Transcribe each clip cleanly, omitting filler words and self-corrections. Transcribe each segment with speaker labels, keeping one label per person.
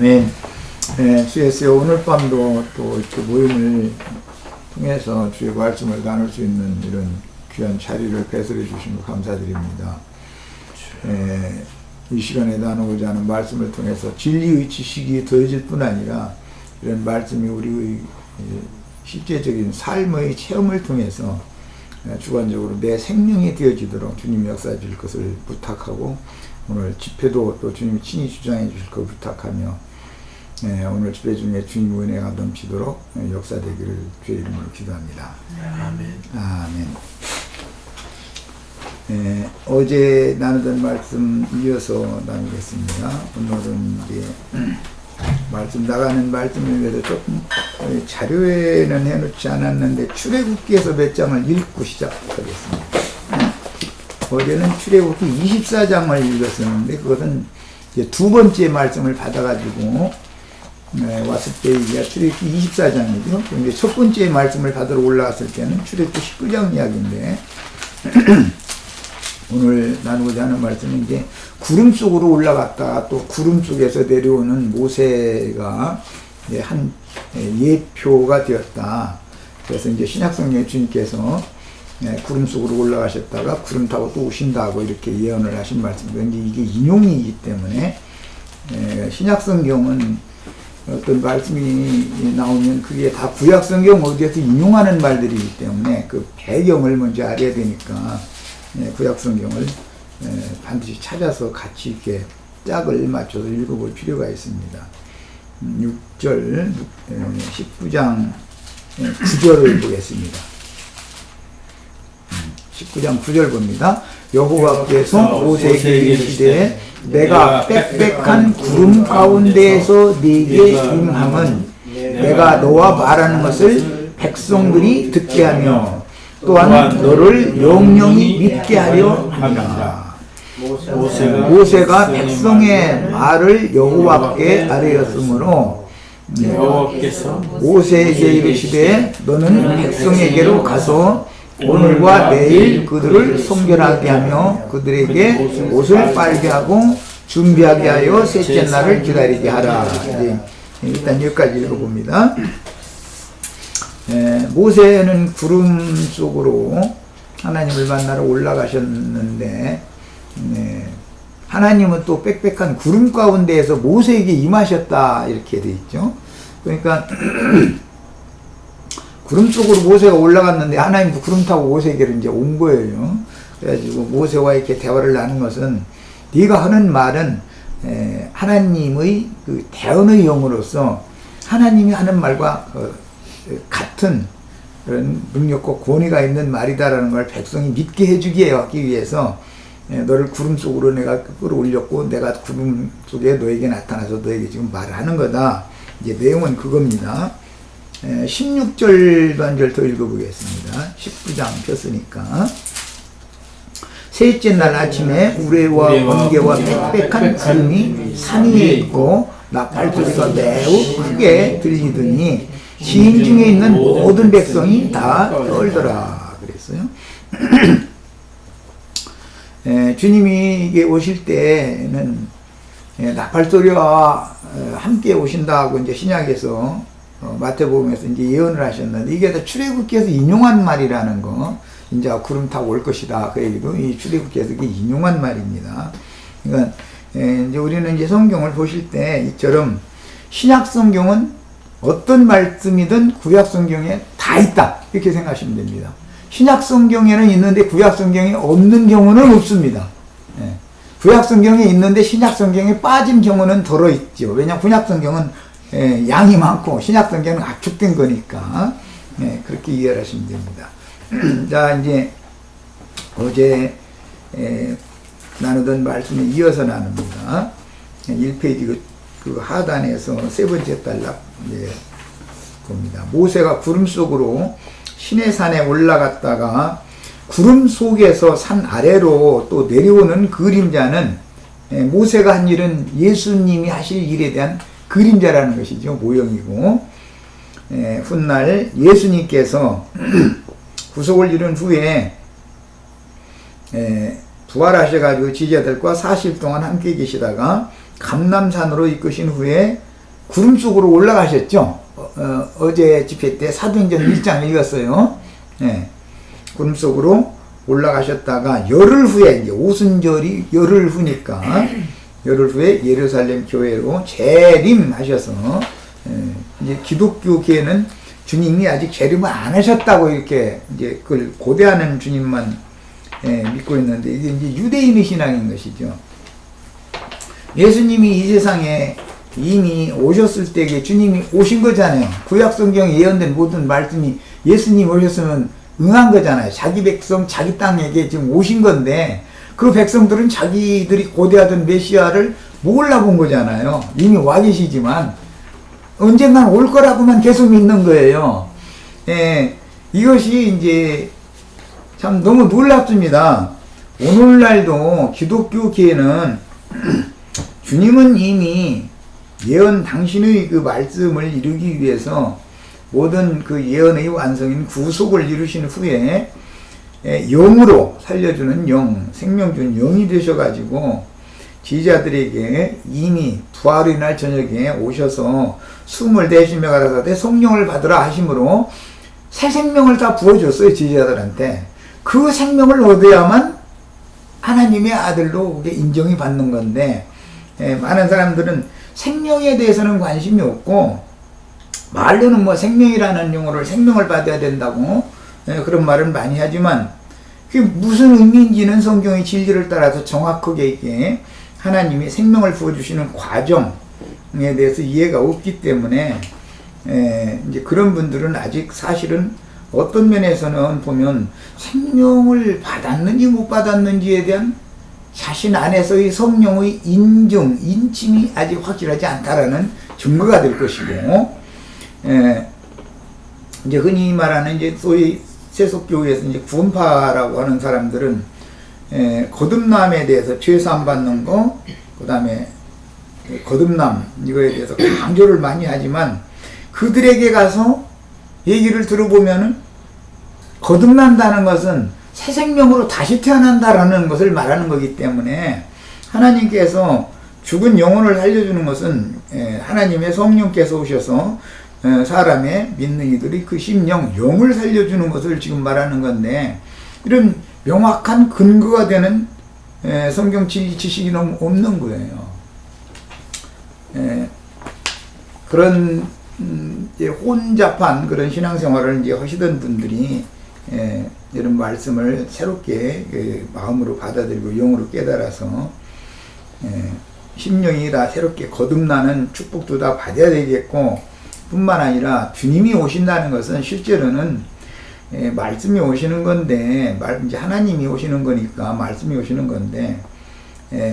Speaker 1: 아멘. 네, 주였어요. 오늘 밤도 또 이렇게 모임을 통해서 주의 말씀을 나눌 수 있는 이런 귀한 자리를 배설해 주신 거 감사드립니다. 이 시간에 나누고자 하는 말씀을 통해서 진리의 지식이 더해질 뿐 아니라 이런 말씀이 우리의 실제적인 삶의 체험을 통해서 주관적으로 내 생명이 되어지도록 주님 역사해 줄 것을 부탁하고, 오늘 집회도 또 주님이 친히 주장해 주실 것 부탁하며, 오늘 집회 중에 주님 은혜가 넘치도록 역사되기를 주의 이름으로 기도합니다. 아멘. 어제 나누던 말씀 이어서 나누겠습니다. 오늘은 이제 말씀 나가는 말씀을 위해서 조금 자료에는 해놓지 않았는데 출애굽기에서 몇 장을 읽고 시작하겠습니다. 어제는 출애굽기 24장을 읽었었는데 그것은 이제 두 번째 말씀을 받아가지고 왔을 때 이게 출애굽기 24장이죠. 근데 첫 번째 말씀을 받으러 올라갔을 때는 출애굽기 19장 이야기인데 오늘 나누고자 하는 말씀은 이제 구름 속으로 올라갔다가 또 구름 속에서 내려오는 모세가 한 예표가 되었다. 그래서 이제 신약성경에 주님께서 구름 속으로 올라가셨다가 구름 타고 또 오신다고 이렇게 예언을 하신 말씀인데, 이게 인용이기 때문에 신약성경은 어떤 말씀이 나오면 그게 다 구약성경 어디에서 인용하는 말들이기 때문에 그 배경을 먼저 알아야 되니까 구약성경을 반드시 찾아서 같이 이렇게 짝을 맞춰서 읽어볼 필요가 있습니다. 6절, 19장 9절을 보겠습니다. 19장 9절 봅니다. 여호와께서 모세에게 이르시되 내가 빽빽한 구름 가운데에서 네게 임함은 내가 너와 말하는 것을 백성들이 듣게 하며 또한 너를 영영히 믿게 하려 합니다. 모세가 백성의 말을 여호와께 아뢰었으므로 모세에게 이르시되 너는 백성에게로 가서 오늘과 내일 그들을 성결하게 하며 그들에게 옷을 빨게 하고 준비하게 하여 셋째 날을 기다리게 하라. 일단 여기까지 읽어봅니다. 모세는 구름 속으로 하나님을 만나러 올라가셨는데 하나님은 또 빽빽한 구름 가운데에서 모세에게 임하셨다 이렇게 돼 있죠. 그러니까 구름 속으로 모세가 올라갔는데 하나님도 구름 타고 모세에게로 이제 온 거예요. 그래가지고 모세와 이렇게 대화를 나눈 것은 네가 하는 말은 하나님의 그 대언의 영으로서 하나님이 하는 말과 같은 그런 능력과 권위가 있는 말이다라는 걸 백성이 믿게 해주기 하기 위해서 너를 구름 속으로 내가 끌어올렸고 내가 구름 속에 너에게 나타나서 너에게 지금 말을 하는 거다. 이제 내용은 그겁니다. 16절 반절 더 읽어보겠습니다. 19장 폈으니까. 셋째 날 아침에 우레와 번개와 빽빽한 구름이 산 위에 있고 나팔소리가 매우 크게 들리더니 지인 중에 있는 모든 백성이 다 떨더라 그랬어요. 주님이 이게 오실 때는 나팔소리와 함께 오신다고 이제 신약에서 마태복음에서 이제 예언을 하셨는데, 이게 다 출애굽기에서 인용한 말이라는 거, 이제 구름 타고 올 것이다 그 얘기도 이 출애굽기에서 이게 인용한 말입니다. 그러니까 이제 우리는 이제 성경을 보실 때 이처럼 신약 성경은 어떤 말씀이든 구약 성경에 다 있다 이렇게 생각하시면 됩니다. 신약 성경에는 있는데 구약 성경에 없는 경우는 없습니다. 구약 성경에 있는데 신약 성경에 빠진 경우는 덜어 있죠. 왜냐하면 구약 성경은 양이 많고 신약 성경은 압축된 거니까 그렇게 이해를 하시면 됩니다. 자, 이제 어제 나누던 말씀에 이어서 나눕니다. 1페이지 그 하단에서 세 번째 단락 봅니다. 모세가 구름 속으로 시내산에 올라갔다가 구름 속에서 산 아래로 또 내려오는 그림자는 모세가 한 일은 예수님이 하실 일에 대한 그림자라는 것이죠. 모형이고, 훗날 예수님께서 구속을 이룬 후에 부활하셔가지고 지제들과 40일 동안 함께 계시다가 감람산으로 이끄신 후에 구름 속으로 올라가셨죠. 어제 집회 때 사도행전 1장 읽었어요. 예. 구름 속으로 올라가셨다가 열흘 후에 이제 오순절이 열흘 후니까 열흘 후에 예루살렘 교회로 재림하셔서 이제 기독교계는 주님이 아직 재림을 안 하셨다고 이렇게 이제 그걸 고대하는 주님만 믿고 있는데 이게 이제 유대인의 신앙인 것이죠. 예수님이 이 세상에 이미 오셨을 때에 주님이 오신 거잖아요. 구약 성경에 예언된 모든 말씀이 예수님 오셨으면 응한 거잖아요. 자기 백성, 자기 땅에게 지금 오신 건데 그 백성들은 자기들이 고대하던 메시아를 몰라본 거잖아요. 이미 와 계시지만 언젠간 올 거라고만 계속 믿는 거예요. 이것이 이제 참 너무 놀랍습니다. 오늘날도 기독교계는 주님은 이미 예언 당신의 그 말씀을 이루기 위해서 모든 그 예언의 완성인 구속을 이루신 후에 영으로 살려주는 영, 생명 준 영이 되셔가지고 지지자들에게 이미 부활의 날 저녁에 오셔서 숨을 내쉬며 가라사대 성령을 받으라 하심으로 새 생명을 다 부어줬어요. 지지자들한테. 그 생명을 얻어야만 하나님의 아들로 인정이 받는 건데 많은 사람들은 생명에 대해서는 관심이 없고 말로는 뭐 생명이라는 용어를 생명을 받아야 된다고 그런 말은 많이 하지만 그게 무슨 의미인지는 성경의 진리를 따라서 정확하게 이게 하나님이 생명을 부어주시는 과정에 대해서 이해가 없기 때문에 이제 그런 분들은 아직 사실은 어떤 면에서는 보면 생명을 받았는지 못 받았는지에 대한 자신 안에서의 성령의 인정, 인침이 아직 확실하지 않다라는 증거가 될 것이고, 이제 흔히 말하는 이제 소위 세속교회에서 이제 구원파라고 하는 사람들은 거듭남에 대해서 죄사함 받는 거, 그 다음에 거듭남 이거에 대해서 강조를 많이 하지만 그들에게 가서 얘기를 들어보면은 거듭난다는 것은 새 생명으로 다시 태어난다라는 것을 말하는 거기 때문에 하나님께서 죽은 영혼을 살려주는 것은 하나님의 성령께서 오셔서 사람의 믿는 이들이 그 심령, 영을 살려주는 것을 지금 말하는 건데 이런 명확한 근거가 되는 성경 지식이 너무 없는 거예요. 그런 혼잡한 그런 신앙생활을 이제 하시던 분들이 이런 말씀을 새롭게 마음으로 받아들이고 영으로 깨달아서 심령이 다 새롭게 거듭나는 축복도 다 받아야 되겠고 뿐만 아니라 주님이 오신다는 것은 실제로는 말씀이 오시는 건데 이제 하나님이 오시는 거니까 말씀이 오시는 건데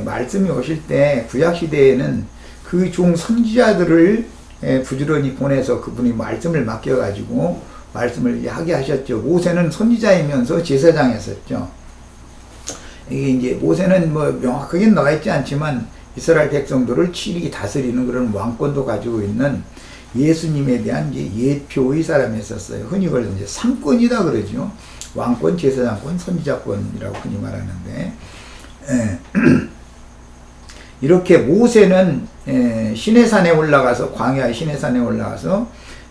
Speaker 1: 말씀이 오실 때 구약시대에는 그 종 선지자들을 부지런히 보내서 그분이 말씀을 맡겨가지고 말씀을 하게 하셨죠. 모세는 선지자이면서 제사장이었었죠. 이게 이제 모세는 뭐 명확하게 나와 있지 않지만 이스라엘 백성들을 치리기 다스리는 그런 왕권도 가지고 있는 예수님에 대한 이제 예표의 사람이었어요. 흔히 그걸 이제 삼권이다 그러죠. 왕권, 제사장권, 선지자권이라고 흔히 말하는데 이렇게 모세는 시내산에 올라가서 광야의 시내산에 올라가서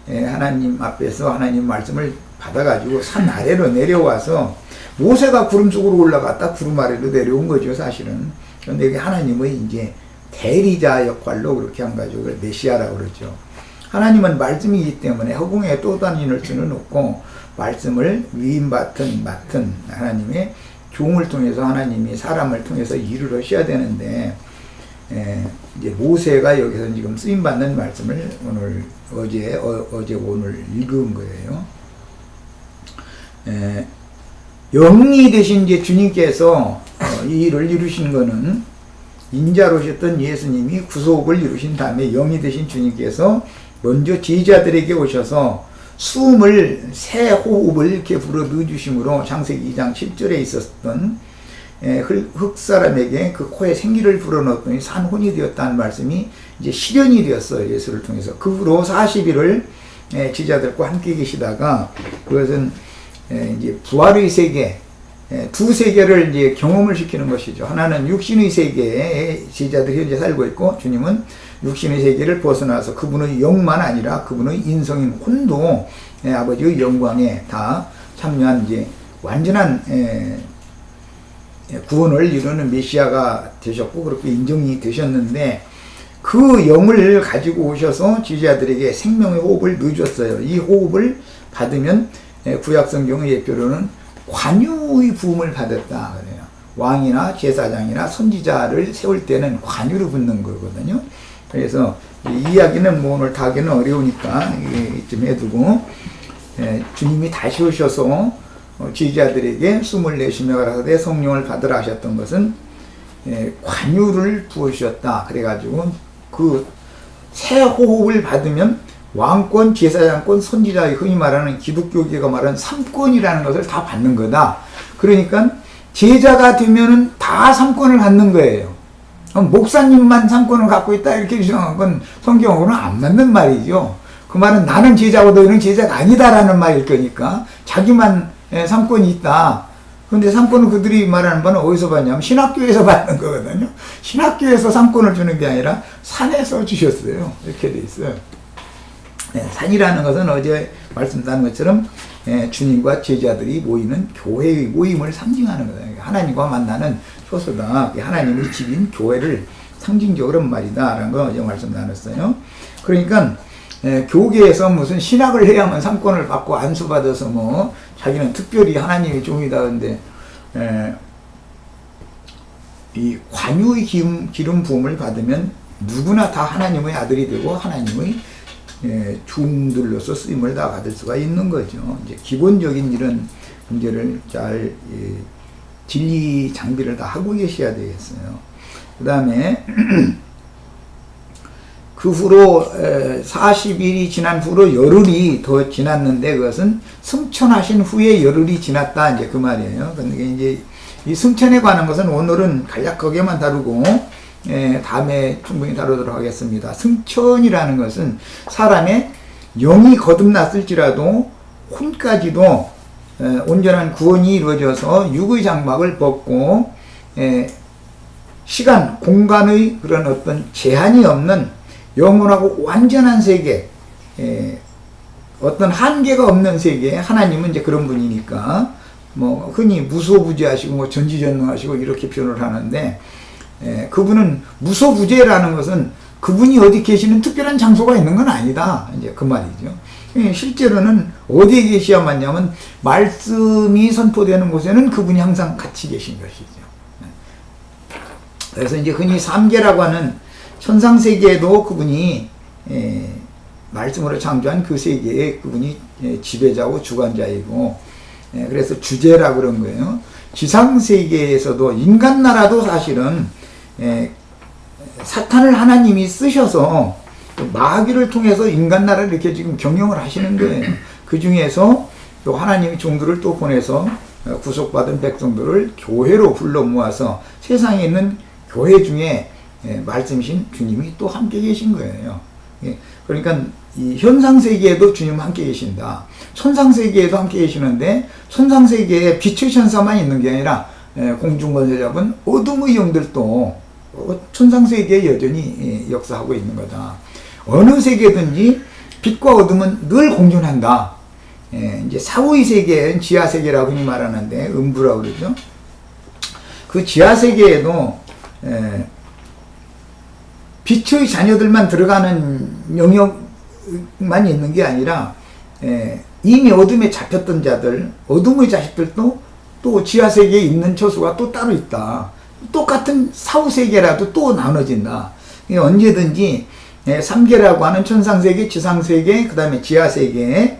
Speaker 1: 하나님 앞에서 하나님 말씀을 받아가지고 산 아래로 내려와서 모세가 구름 속으로 올라갔다 구름 아래로 내려온 거죠, 사실은. 그런데 이게 하나님의 이제 대리자 역할로 그렇게 한 가지고 그걸 메시아라고 그러죠. 하나님은 말씀이기 때문에 허공에 또 다니는 수는 없고 말씀을 맡은 하나님의 종을 통해서 하나님이 사람을 통해서 일을 하셔야 되는데 이제 모세가 여기서 지금 쓰임 받는 말씀을 어제 오늘 읽은 거예요. 영이 되신 이제 주님께서 이 일을 이루신 거는 인자로 오셨던 예수님이 구속을 이루신 다음에 영이 되신 주님께서 먼저 제자들에게 오셔서 숨을 새 호흡을 이렇게 불어 넣어주심으로 창세기 2장 7절에 있었던 흙 사람에게 그 코에 생기를 불어넣었더니 산혼이 되었다는 말씀이 이제 실현이 되었어요. 예수를 통해서. 그 후로 40일을 제자들과 함께 계시다가 그것은 이제 부활의 세계, 두 세계를 이제 경험을 시키는 것이죠. 하나는 육신의 세계에 제자들이 현재 살고 있고, 주님은 육신의 세계를 벗어나서 그분의 영만 아니라 그분의 인성인 혼도 아버지의 영광에 다 참여한 이제 완전한 구원을 이루는 메시아가 되셨고, 그렇게 인정이 되셨는데, 그 영을 가지고 오셔서 제자들에게 생명의 호흡을 넣어줬어요. 이 호흡을 받으면 구약 성경의 예표로는 관유의 부음을 받았다 그래요. 왕이나 제사장이나 선지자를 세울 때는 관유를 붙는 거거든요. 그래서 이 이야기는 뭐 오늘 다 하기는 어려우니까 좀 해두고, 주님이 다시 오셔서 제자들에게 숨을 내쉬며 가라사대 성령을 받으라 하셨던 것은 관유를 부으셨다. 그래가지고 그 새 호흡을 받으면 왕권, 제사장권, 선지자의 흔히 말하는 기독교계가 말하는 3권이라는 것을 다 받는 거다. 그러니까 제자가 되면은 다 3권을 갖는 거예요. 목사님만 3권을 갖고 있다 이렇게 주장한 건 성경하고는 안 맞는 말이죠. 그 말은 나는 제자고 너희는 제자가 아니다라는 말일 거니까 자기만 3권이 있다. 근데 3권은 그들이 말하는 바는 어디서 받냐면 신학교에서 받는 거거든요. 신학교에서 3권을 주는 게 아니라 산에서 주셨어요. 이렇게 돼 있어요. 산이라는 것은 어제 말씀드린 것처럼 주님과 제자들이 모이는 교회의 모임을 상징하는 거예요. 하나님과 만나는 효소다. 하나님의 집인 교회를 상징적으로 한 말이다 라는 거 어제 말씀 나눴어요. 그러니까 교계에서 무슨 신학을 해야만 상권을 받고 안수받아서 뭐 자기는 특별히 하나님의 종이다. 근데 이 관유의 기름 부음을 받으면 누구나 다 하나님의 아들이 되고 하나님의 종들로서 쓰임을 다 받을 수가 있는 거죠. 이제 기본적인 이런 문제를 잘 진리 장비를 다 하고 계셔야 되겠어요. 그 다음에 그 후로 40일이 지난 후로 열흘이 더 지났는데 그것은 승천하신 후에 열흘이 지났다 이제 그 말이에요. 근데 이제 이 승천에 관한 것은 오늘은 간략하게만 다루고 다음에 충분히 다루도록 하겠습니다. 승천이라는 것은 사람의 영이 거듭났을지라도 혼까지도 온전한 구원이 이루어져서 육의 장막을 벗고 시간, 공간의 그런 어떤 제한이 없는 영원하고 완전한 세계, 어떤 한계가 없는 세계, 하나님은 이제 그런 분이니까, 뭐, 흔히 무소부재하시고, 뭐, 전지전능하시고, 이렇게 표현을 하는데, 그분은 무소부재라는 것은 그분이 어디 계시는 특별한 장소가 있는 건 아니다. 이제 그 말이죠. 실제로는 어디에 계셔야 맞냐면, 말씀이 선포되는 곳에는 그분이 항상 같이 계신 것이죠. 그래서 이제 흔히 삼계라고 하는 천상세계에도 그분이 말씀으로 창조한 그 세계에 그분이 지배자고 주관자이고 그래서 주제라고 그런 거예요. 지상세계에서도 인간나라도 사실은 사탄을 하나님이 쓰셔서 마귀를 통해서 인간나라를 이렇게 지금 경영을 하시는 거예요. 그 중에서 또 하나님이 종들을 또 보내서 구속받은 백성들을 교회로 불러 모아서 세상에 있는 교회 중에 말씀이신 주님이 또 함께 계신 거예요. 그러니까 이 현상세계에도 주님 함께 계신다. 천상세계에도 함께 계시는데 천상세계에 빛의 천사만 있는 게 아니라 공중권세 잡은 어둠의 영들도 천상세계에 여전히 역사하고 있는 거다. 어느 세계든지 빛과 어둠은 늘 공존한다. 이제 사후의 세계는 지하세계라고 흔히 말하는데 음부라고 그러죠. 그 지하세계에도 빛의 자녀들만 들어가는 영역만 있는 게 아니라 이미 어둠에 잡혔던 자들, 어둠의 자식들도 또 지하세계에 있는 처수가 또 따로 있다. 똑같은 사후세계라도 또 나눠진다. 언제든지 3계라고 하는 천상세계, 지상세계, 그 다음에 지하세계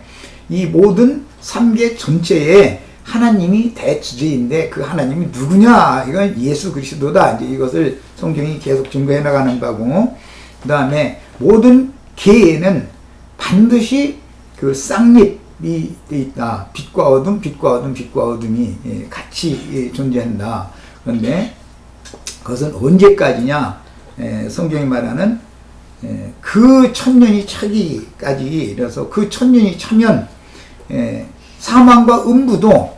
Speaker 1: 이 모든 3계 전체에 하나님이 대주제인데 그 하나님이 누구냐? 이건 예수 그리스도다. 이제 이것을 성경이 계속 증거해 나가는 거고, 그 다음에 모든 계에는 반드시 그 쌍립이 돼 있다. 빛과 어둠, 빛과 어둠, 빛과 어둠이 같이 존재한다. 그런데 그것은 언제까지냐? 성경이 말하는 그 천년이 차기까지, 그래서 그 천년이 차면 사망과 음부도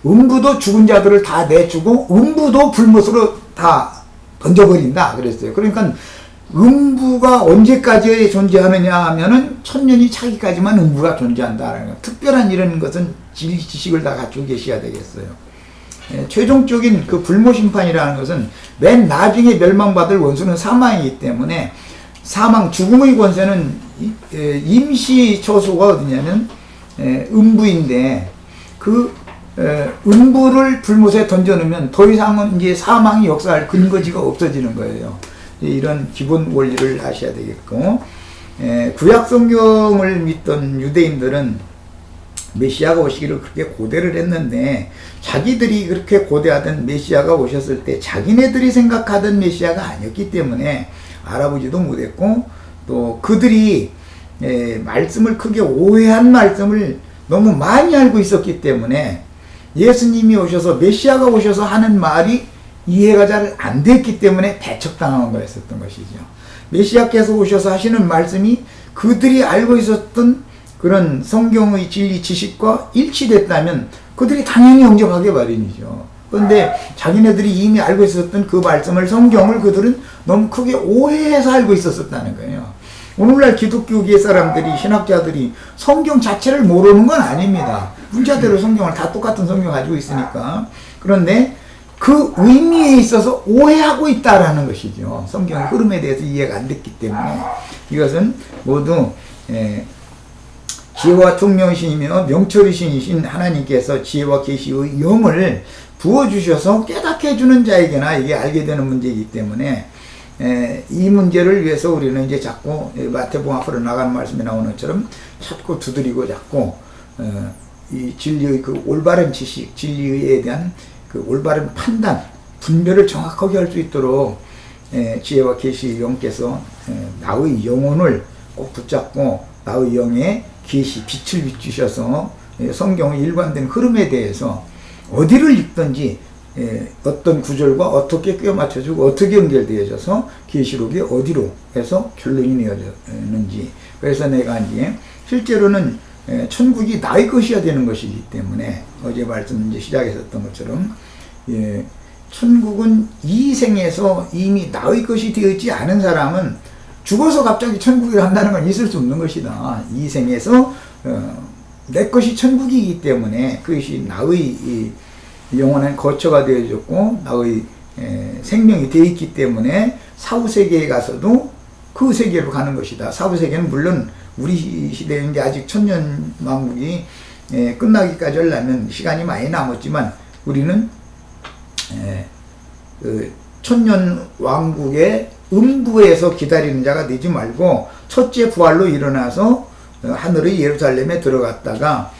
Speaker 1: 음부도 죽은 자들을 다 내주고 음부도 불못으로 다 던져버린다 그랬어요. 그러니까 음부가 언제까지 존재하느냐 하면은 천년이 차기까지만 음부가 존재한다라는 거. 특별한 이런 것은 진리 지식을 다 갖추고 계셔야 되겠어요. 최종적인 그 불모심판이라는 것은 맨 나중에 멸망받을 원수는 사망이기 때문에 사망, 죽음의 권세는 임시 처소가 어디냐면 음부인데 그 음부를 불못에 던져놓으면 더 이상은 이제 사망이 역사할 근거지가 없어지는 거예요. 이런 기본 원리를 아셔야 되겠고, 구약 성경을 믿던 유대인들은 메시아가 오시기를 그렇게 고대를 했는데 자기들이 그렇게 고대하던 메시아가 오셨을 때 자기네들이 생각하던 메시아가 아니었기 때문에 알아보지도 못했고, 또 그들이 말씀을 크게 오해한 말씀을 너무 많이 알고 있었기 때문에 예수님이 오셔서 메시아가 오셔서 하는 말이 이해가 잘 안 됐기 때문에 배척당한 거였었던 것이죠. 메시아께서 오셔서 하시는 말씀이 그들이 알고 있었던 그런 성경의 진리 지식과 일치됐다면 그들이 당연히 영접하게 마련이죠. 그런데 자기네들이 이미 알고 있었던 그 말씀을, 성경을 그들은 너무 크게 오해해서 알고 있었다는 거예요. 오늘날 기독교계 사람들이, 신학자들이 성경 자체를 모르는 건 아닙니다. 문자대로 성경을 다 똑같은 성경 가지고 있으니까. 그런데 그 의미에 있어서 오해하고 있다라는 것이죠. 성경의 흐름에 대해서 이해가 안 됐기 때문에. 이것은 모두 지혜와 총명이시며 명철이신 하나님께서 지혜와 계시의 영을 부어주셔서 깨닫게 해주는 자에게나 이게 알게 되는 문제이기 때문에 이 문제를 위해서 우리는 이제 자꾸 마태복음 앞으로 나가는 말씀이 나오는 것처럼 찾고 두드리고 자꾸 이 진리의 그 올바른 지식, 진리에 대한 그 올바른 판단, 분별을 정확하게 할 수 있도록 지혜와 계시의 영께서 나의 영혼을 꼭 붙잡고 나의 영에 계시, 빛을 비추셔서 성경의 일관된 흐름에 대해서 어디를 읽든지 어떤 구절과 어떻게 껴 맞춰주고 어떻게 연결되어져서 계시록이 어디로 해서 결론이 내어졌는지. 그래서 내가 이제 실제로는 천국이 나의 것이어야 되는 것이기 때문에 어제 말씀 이제 시작했었던 것처럼 천국은 이 생에서 이미 나의 것이 되었지 않은 사람은 죽어서 갑자기 천국을 한다는 건 있을 수 없는 것이다. 이 생에서 내 것이 천국이기 때문에 그것이 나의 영원한 거처가 되어졌고 나의 생명이 되어 있기 때문에 사후세계에 가서도 그 세계로 가는 것이다. 사후세계는 물론 우리 시대에 이제 아직 천년왕국이 끝나기까지 하려면 시간이 많이 남았지만 우리는 그 천년왕국의 음부에서 기다리는 자가 되지 말고 첫째 부활로 일어나서 하늘의 예루살렘에 들어갔다가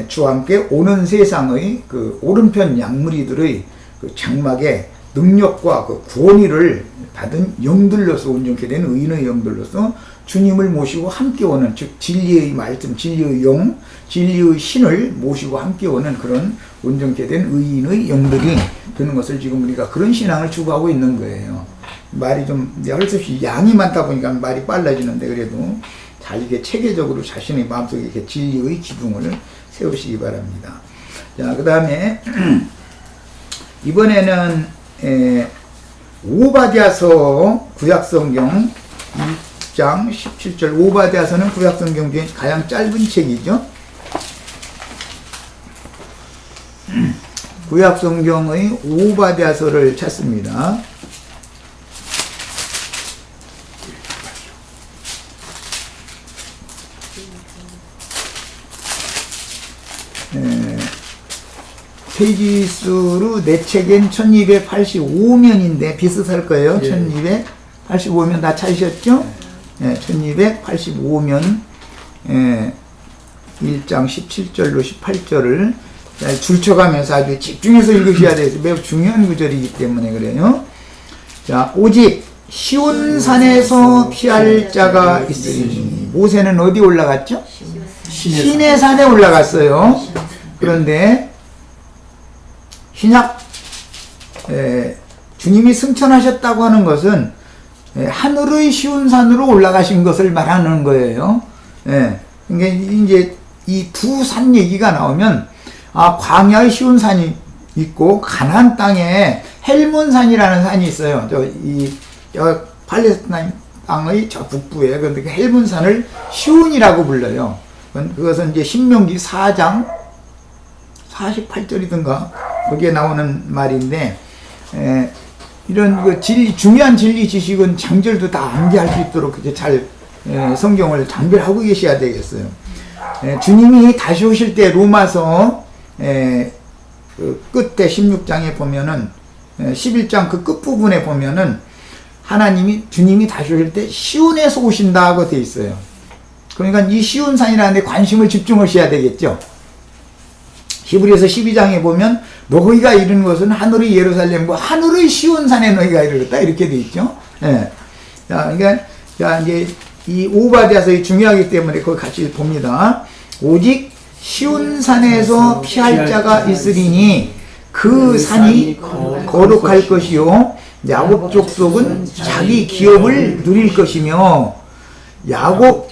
Speaker 1: 주와 함께 오는 세상의 그 오른편 양무리들의 그 장막에 능력과 그 구원의를 받은 영들로서 온전케 된 의인의 영들로서 주님을 모시고 함께 오는, 즉 진리의 말씀, 진리의 영, 진리의 신을 모시고 함께 오는 그런 온전케 된 의인의 영들이 되는 것을 지금 우리가 그런 신앙을 추구하고 있는 거예요. 말이 좀 할 수 없이 양이 많다 보니까 말이 빨라지는데 그래도 잘 이게 체계적으로 자신의 마음속에 이렇게 진리의 기둥을 세우시기 바랍니다. 자, 그 다음에 이번에는 오바댜서 구약성경 1장 17절. 오바댜서는 구약성경 중에 가장 짧은 책이죠. 구약성경의 오바댜서를 찾습니다. 페이지 수로 내 책엔 1285면인데 비슷할 거예요. 예. 1285면 다 찾으셨죠? 예, 1285면 1장 17절로 18절을 줄쳐가면서 아주 집중해서 읽으셔야 돼서 매우 중요한 구절이기 때문에 그래요. 자, 오직 시온산에서 피할 자가 있으리니. 모세는 어디 올라갔죠? 시내 산에 올라갔어요. 그런데 신약 주님이 승천하셨다고 하는 것은 하늘의 시온산으로 올라가신 것을 말하는 거예요. 그러니까 이제 이 두 산 얘기가 나오면 광야의 시온산이 있고 가나안 땅에 헬몬산이라는 산이 있어요. 저 팔레스타인 땅의 저 북부에. 그런데 그 헬몬산을 시온이라고 불러요. 그것은 이제 신명기 4장 48절이든가 거기에 나오는 말인데, 이런 그 중요한 진리 지식은 장절도 다 암기할 수 있도록 그렇게 잘 성경을 장별하고 계셔야 되겠어요. 주님이 다시 오실 때 로마서 그 끝에 16장에 보면은 11장 그 끝부분에 보면은 주님이 다시 오실 때 시온에서 오신다고 돼 있어요. 그러니까 이 시온산이라는 데 관심을 집중하셔야 되겠죠. 히브리서 12장에 보면 너희가 이르는 것은 하늘의 예루살렘과 하늘의 시온산에 너희가 이르렀다 이렇게 돼 있죠. 예. 그러니까 이제 이 오바댜서가 중요하기 때문에 그걸 같이 봅니다. 오직 시온산에서 피할 자가 있으리니 그 산이 거룩할 것이요 야곱 족속은 자기 기업을 누릴 것이며 야곱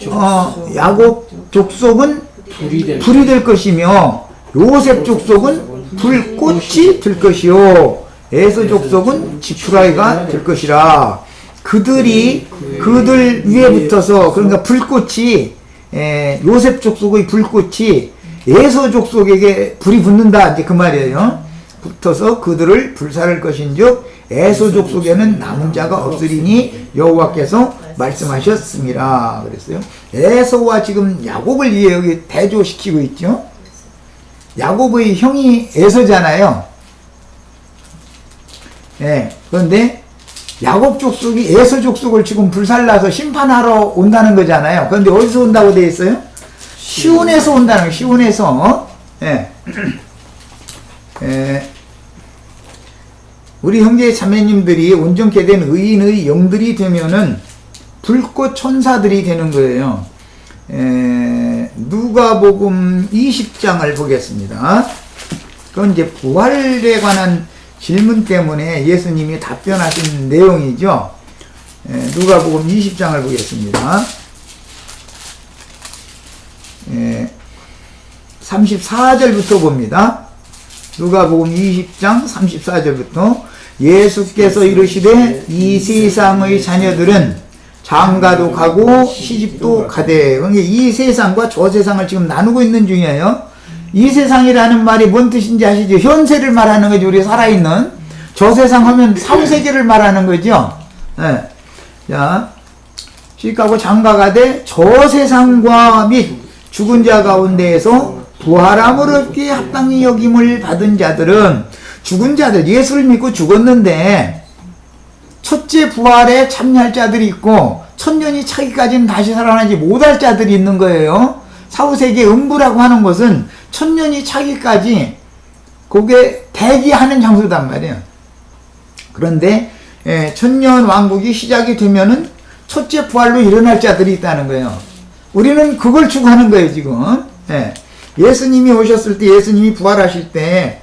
Speaker 1: 족속은 불이 될 것이며 요셉 족속은 불꽃이 될 것이요 에서 족속은 지푸라기가 될 것이라. 그들 위에 붙어서, 그러니까 불꽃이 요셉 족속의 불꽃이 에서 족속에게 불이 붙는다 이제 그 말이에요. 붙어서 그들을 불살할 것인즉 에서 족속에는 남은 자가 없으리니 여호와께서 말씀하셨습니다. 그랬어요. 에서와 지금 야곱을 여기 대조시키고 있죠. 야곱의 형이 에서잖아요. 그런데 야곱 족속이 에서 족속을 지금 불살라서 심판하러 온다는 거잖아요. 그런데 어디서 온다고 되어 있어요? 시온에서 온다는 거예요. 시온에서. 우리 형제 자매님들이 온전케 된 의인의 영들이 되면은 불꽃 천사들이 되는 거예요. 누가복음 20장을 보겠습니다. 그건 이제 부활에 관한 질문 때문에 예수님이 답변하신 내용이죠. 누가복음 20장을 보겠습니다. 34절부터 봅니다. 누가복음 20장 34절부터 예수께서 이르시되 이 세상의 자녀들은 장가도 가고 시집도 가되. 그러니까 이 세상과 저 세상을 지금 나누고 있는 중이에요. 이 세상이라는 말이 뭔 뜻인지 아시죠? 현세를 말하는 거죠. 우리 살아있는. 저 세상 하면 사후세계를 말하는 거죠. 자, 시집가고 장가가되 저 세상과 및 죽은 자 가운데에서 부활함을 얻기에 합당히 여김을 받은 자들은, 죽은 자들, 예수를 믿고 죽었는데 첫째 부활에 참여할 자들이 있고 천년이 차기까지는 다시 살아나지 못할 자들이 있는 거예요. 사후세계 음부라고 하는 것은 천년이 차기까지 그게 대기하는 장소단 말이에요. 그런데 천년 왕국이 시작이 되면은 첫째 부활로 일어날 자들이 있다는 거예요. 우리는 그걸 추구하는 거예요 지금. 예수님이 오셨을 때, 예수님이 부활하실 때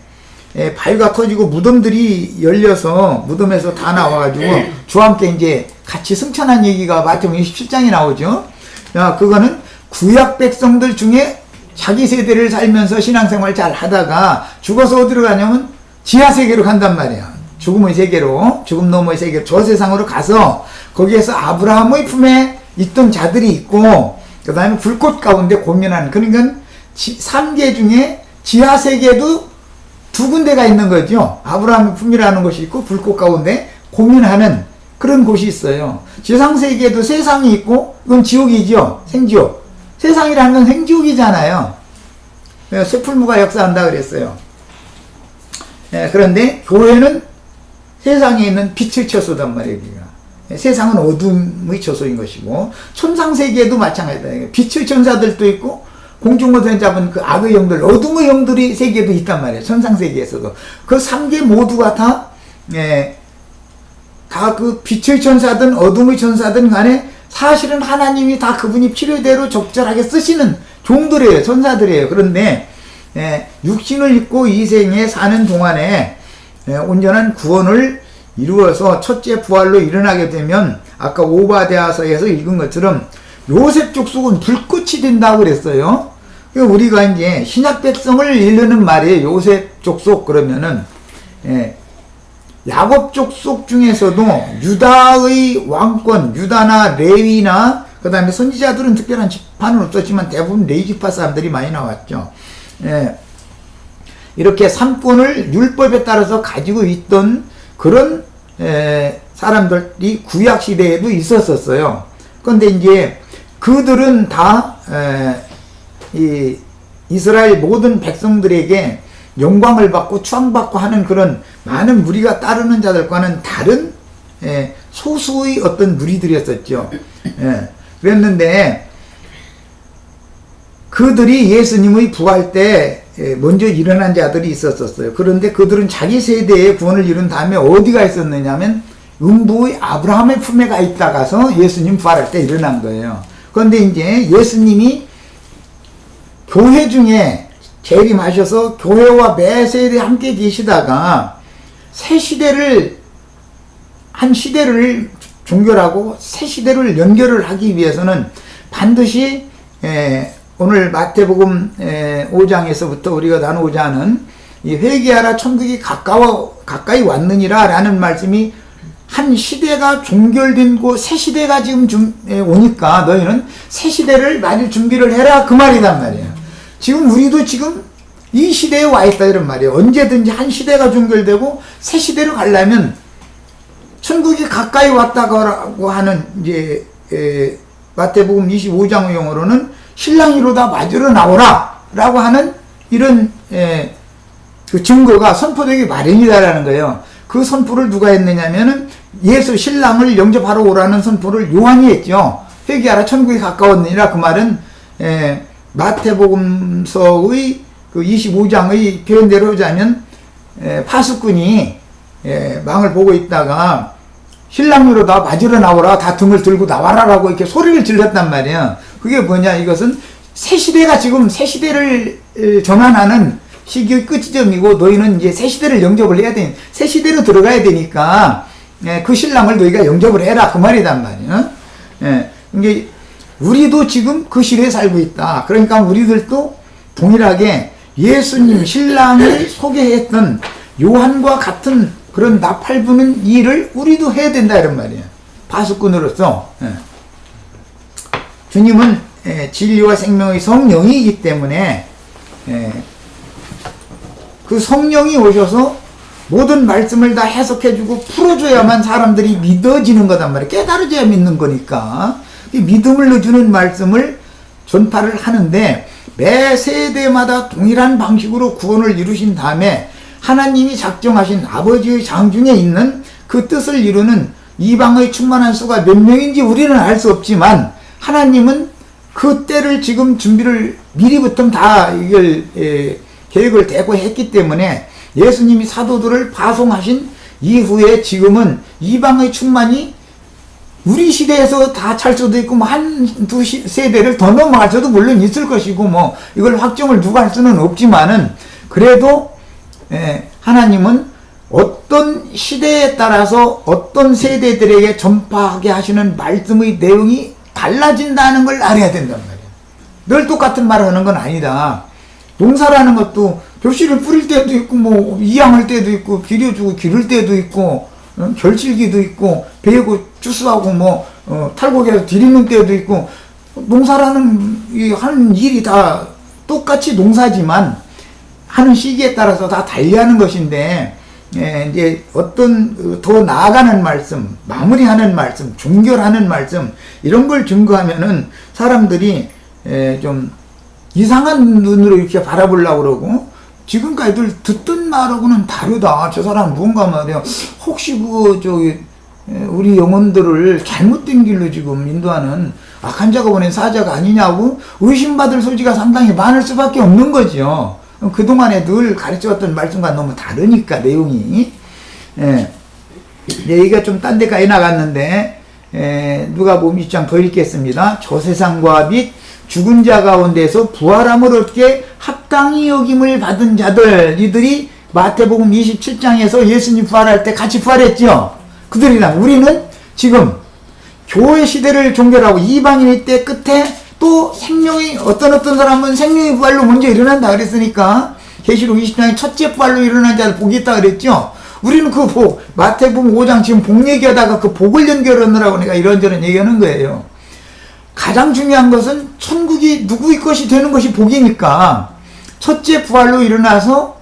Speaker 1: 바위가 터지고 무덤들이 열려서 무덤에서 다 나와가지고 주와 함께 이제 같이 승천한 얘기가 마태복음 27장에 나오죠. 그거는 구약 백성들 중에 자기 세대를 살면서 신앙생활 잘 하다가 죽어서 어디로 가냐면 지하세계로 간단 말이야. 죽음의 세계로, 죽음 너머의 세계로, 저 세상으로 가서 거기에서 아브라함의 품에 있던 자들이 있고, 그 다음에 불꽃 가운데 고민하는, 그러니까 3계 중에 지하세계도 두 군데가 있는 거죠. 아브라함의 품이라는 곳이 있고 불꽃 가운데 고민하는 그런 곳이 있어요. 지상세계에도 세상이 있고 그건 지옥이죠. 생지옥. 세상이라는 건 생지옥이잖아요. 쇠풀무가 역사한다 그랬어요. 그런데 교회는 세상에 있는 빛의 처소단 말이에요. 세상은 어둠의 처소인 것이고 천상세계에도 마찬가지다. 빛의 천사들도 있고 공중권세 잡은 그 악의 영들, 어둠의 영들이 세계도 있단 말이에요. 천상세계에서도. 그 3개 모두가 다 그 빛의 천사든 어둠의 천사든 간에 사실은 하나님이 다 그분이 필요대로 적절하게 쓰시는 종들이에요. 천사들이에요. 그런데 육신을 입고 이 생에 사는 동안에 온전한 구원을 이루어서 첫째 부활로 일어나게 되면 아까 오바댜서에서 읽은 것처럼 요셉 족속은 불꽃이 된다고 그랬어요. 우리가 이제 신약 백성을 이르는 말이에요. 요셉 족속 그러면은, 야곱 족속 중에서도 유다의 왕권, 유다나 레위나 그 다음에 선지자들은 특별한 지파는 없었지만 대부분 레위지파 사람들이 많이 나왔죠. 이렇게 삼권을 율법에 따라서 가지고 있던 그런 사람들이 구약 시대에도 있었었어요. 그런데 이제 그들은 다 이 이스라엘 모든 백성들에게 영광을 받고 추앙받고 하는 그런 많은 무리가 따르는 자들과는 다른 소수의 어떤 무리들이었었죠. 그랬는데 그들이 예수님의 부활 때 먼저 일어난 자들이 있었어요. 그런데 그들은 자기 세대의 구원을 이룬 다음에 어디가 있었느냐면 음부의 아브라함의 품에 가 있다가서 예수님 부활할 때 일어난 거예요. 그런데 이제 예수님이 교회 중에 재림하셔서 교회와 매 세대 함께 계시다가 한 시대를 종결하고 새 시대를 연결을 하기 위해서는 반드시 오늘 마태복음 5장에서부터 우리가 나누고자 하는 이 회개하라 천국이 가까이 왔느니라 라는 말씀이 한 시대가 종결되고 새 시대가 지금 오니까 너희는 새 시대를 맞을 준비를 해라 그 말이란 말이에요. 지금 우리도 지금 이 시대에 와 있다 이런 말이에요. 언제든지 한 시대가 종결되고 새 시대로 가려면 천국이 가까이 왔다고 하는 이제 마태복음 25장 용어로는 신랑이로다 맞으러 나오라 라고 하는 이런 그 증거가 선포되기 마련이다라는 거예요. 그 선포를 누가 했느냐면은 예수 신랑을 영접하러 오라는 선포를 요한이 했죠. 회개하라 천국이 가까웠느니라. 그 말은 마태복음서의 그 25장의 표현대로 하자면 파수꾼이 망을 보고 있다가 신랑으로다 맞으러 나오라 다 등을 들고 나와라라고 이렇게 소리를 질렀단 말이에요. 그게 뭐냐, 이것은 새 시대가 지금 새 시대를 전환하는 시기의 끝지점이고 너희는 이제 새 시대를 영접을 해야 돼. 새 시대로 들어가야 되니까 그 신랑을 너희가 영접을 해라 그 말이란 말이에요. 이게 우리도 지금 그 시대에 살고 있다. 그러니까 우리들도 동일하게 예수님 신랑을 소개했던 요한과 같은 그런 나팔 부는 일을 우리도 해야 된다 이런 말이에요. 파수꾼으로서. 주님은 진리와 생명의 성령이기 때문에 그 성령이 오셔서 모든 말씀을 다 해석해주고 풀어줘야만 사람들이 믿어지는 거단 말이에요. 깨달아져야 믿는 거니까. 이 믿음을 주는 말씀을 전파를 하는데 매 세대마다 동일한 방식으로 구원을 이루신 다음에 하나님이 작정하신 아버지의 장중에 있는 그 뜻을 이루는 이방의 충만한 수가 몇 명인지 우리는 알 수 없지만 하나님은 그 때를 지금 준비를 미리부터 다 이걸 계획을 대고 했기 때문에 예수님이 사도들을 파송하신 이후에 지금은 이방의 충만이 우리 시대에서 다 찰 수도 있고, 한두 세대를 더 넘어갈 수도 물론 있을 것이고, 이걸 확정을 누가 할 수는 없지만은, 그래도, 하나님은 어떤 시대에 따라서 어떤 세대들에게 전파하게 하시는 말씀의 내용이 달라진다는 걸 알아야 된단 말이에요. 늘 똑같은 말을 하는 건 아니다. 농사라는 것도 벼씨를 뿌릴 때도 있고, 이양할 때도 있고, 비료주고 기를 때도 있고, 결실기도 있고, 베고 추수하고 탈곡해서 디리는 때도 있고, 농사라는 하는 일이 다 똑같이 농사지만 하는 시기에 따라서 다 달리하는 것인데, 이제 어떤 더 나아가는 말씀, 마무리하는 말씀, 종결하는 말씀 이런 걸 증거하면은 사람들이 좀 이상한 눈으로 이렇게 바라보려고 그러고, 지금까지 듣던 말하고는 다르다. 저 사람 무언가 말이야. 혹시 우리 영혼들을 잘못된 길로 지금 인도하는 악한 자가 보낸 사자가 아니냐고 의심받을 소지가 상당히 많을 수밖에 없는 거죠. 그동안에 늘 가르쳐왔던 말씀과 너무 다르니까, 내용이. 얘기가 좀 딴 데까지 나갔는데, 누가복음 20장 더 읽겠습니다. 저 세상과 및 죽은 자 가운데서 부활함을 얻게 합당히 여김을 받은 자들, 이들이 마태복음 27장에서 예수님 부활할 때 같이 부활했죠. 그들이랑 우리는 지금 교회 시대를 종결하고 이방인의 때 끝에 또 또 생명이 어떤 사람은 생명의 부활로 먼저 일어난다 그랬으니까 계시록 20장에 첫째 부활로 일어난 자를 복이 있다 그랬죠. 우리는 그 복, 마태복음 5장 지금 복 얘기하다가 그 복을 연결하느라고 내가 이런저런 얘기하는 거예요. 가장 중요한 것은 천국이 누구의 것이 되는 것이 복이니까 첫째 부활로 일어나서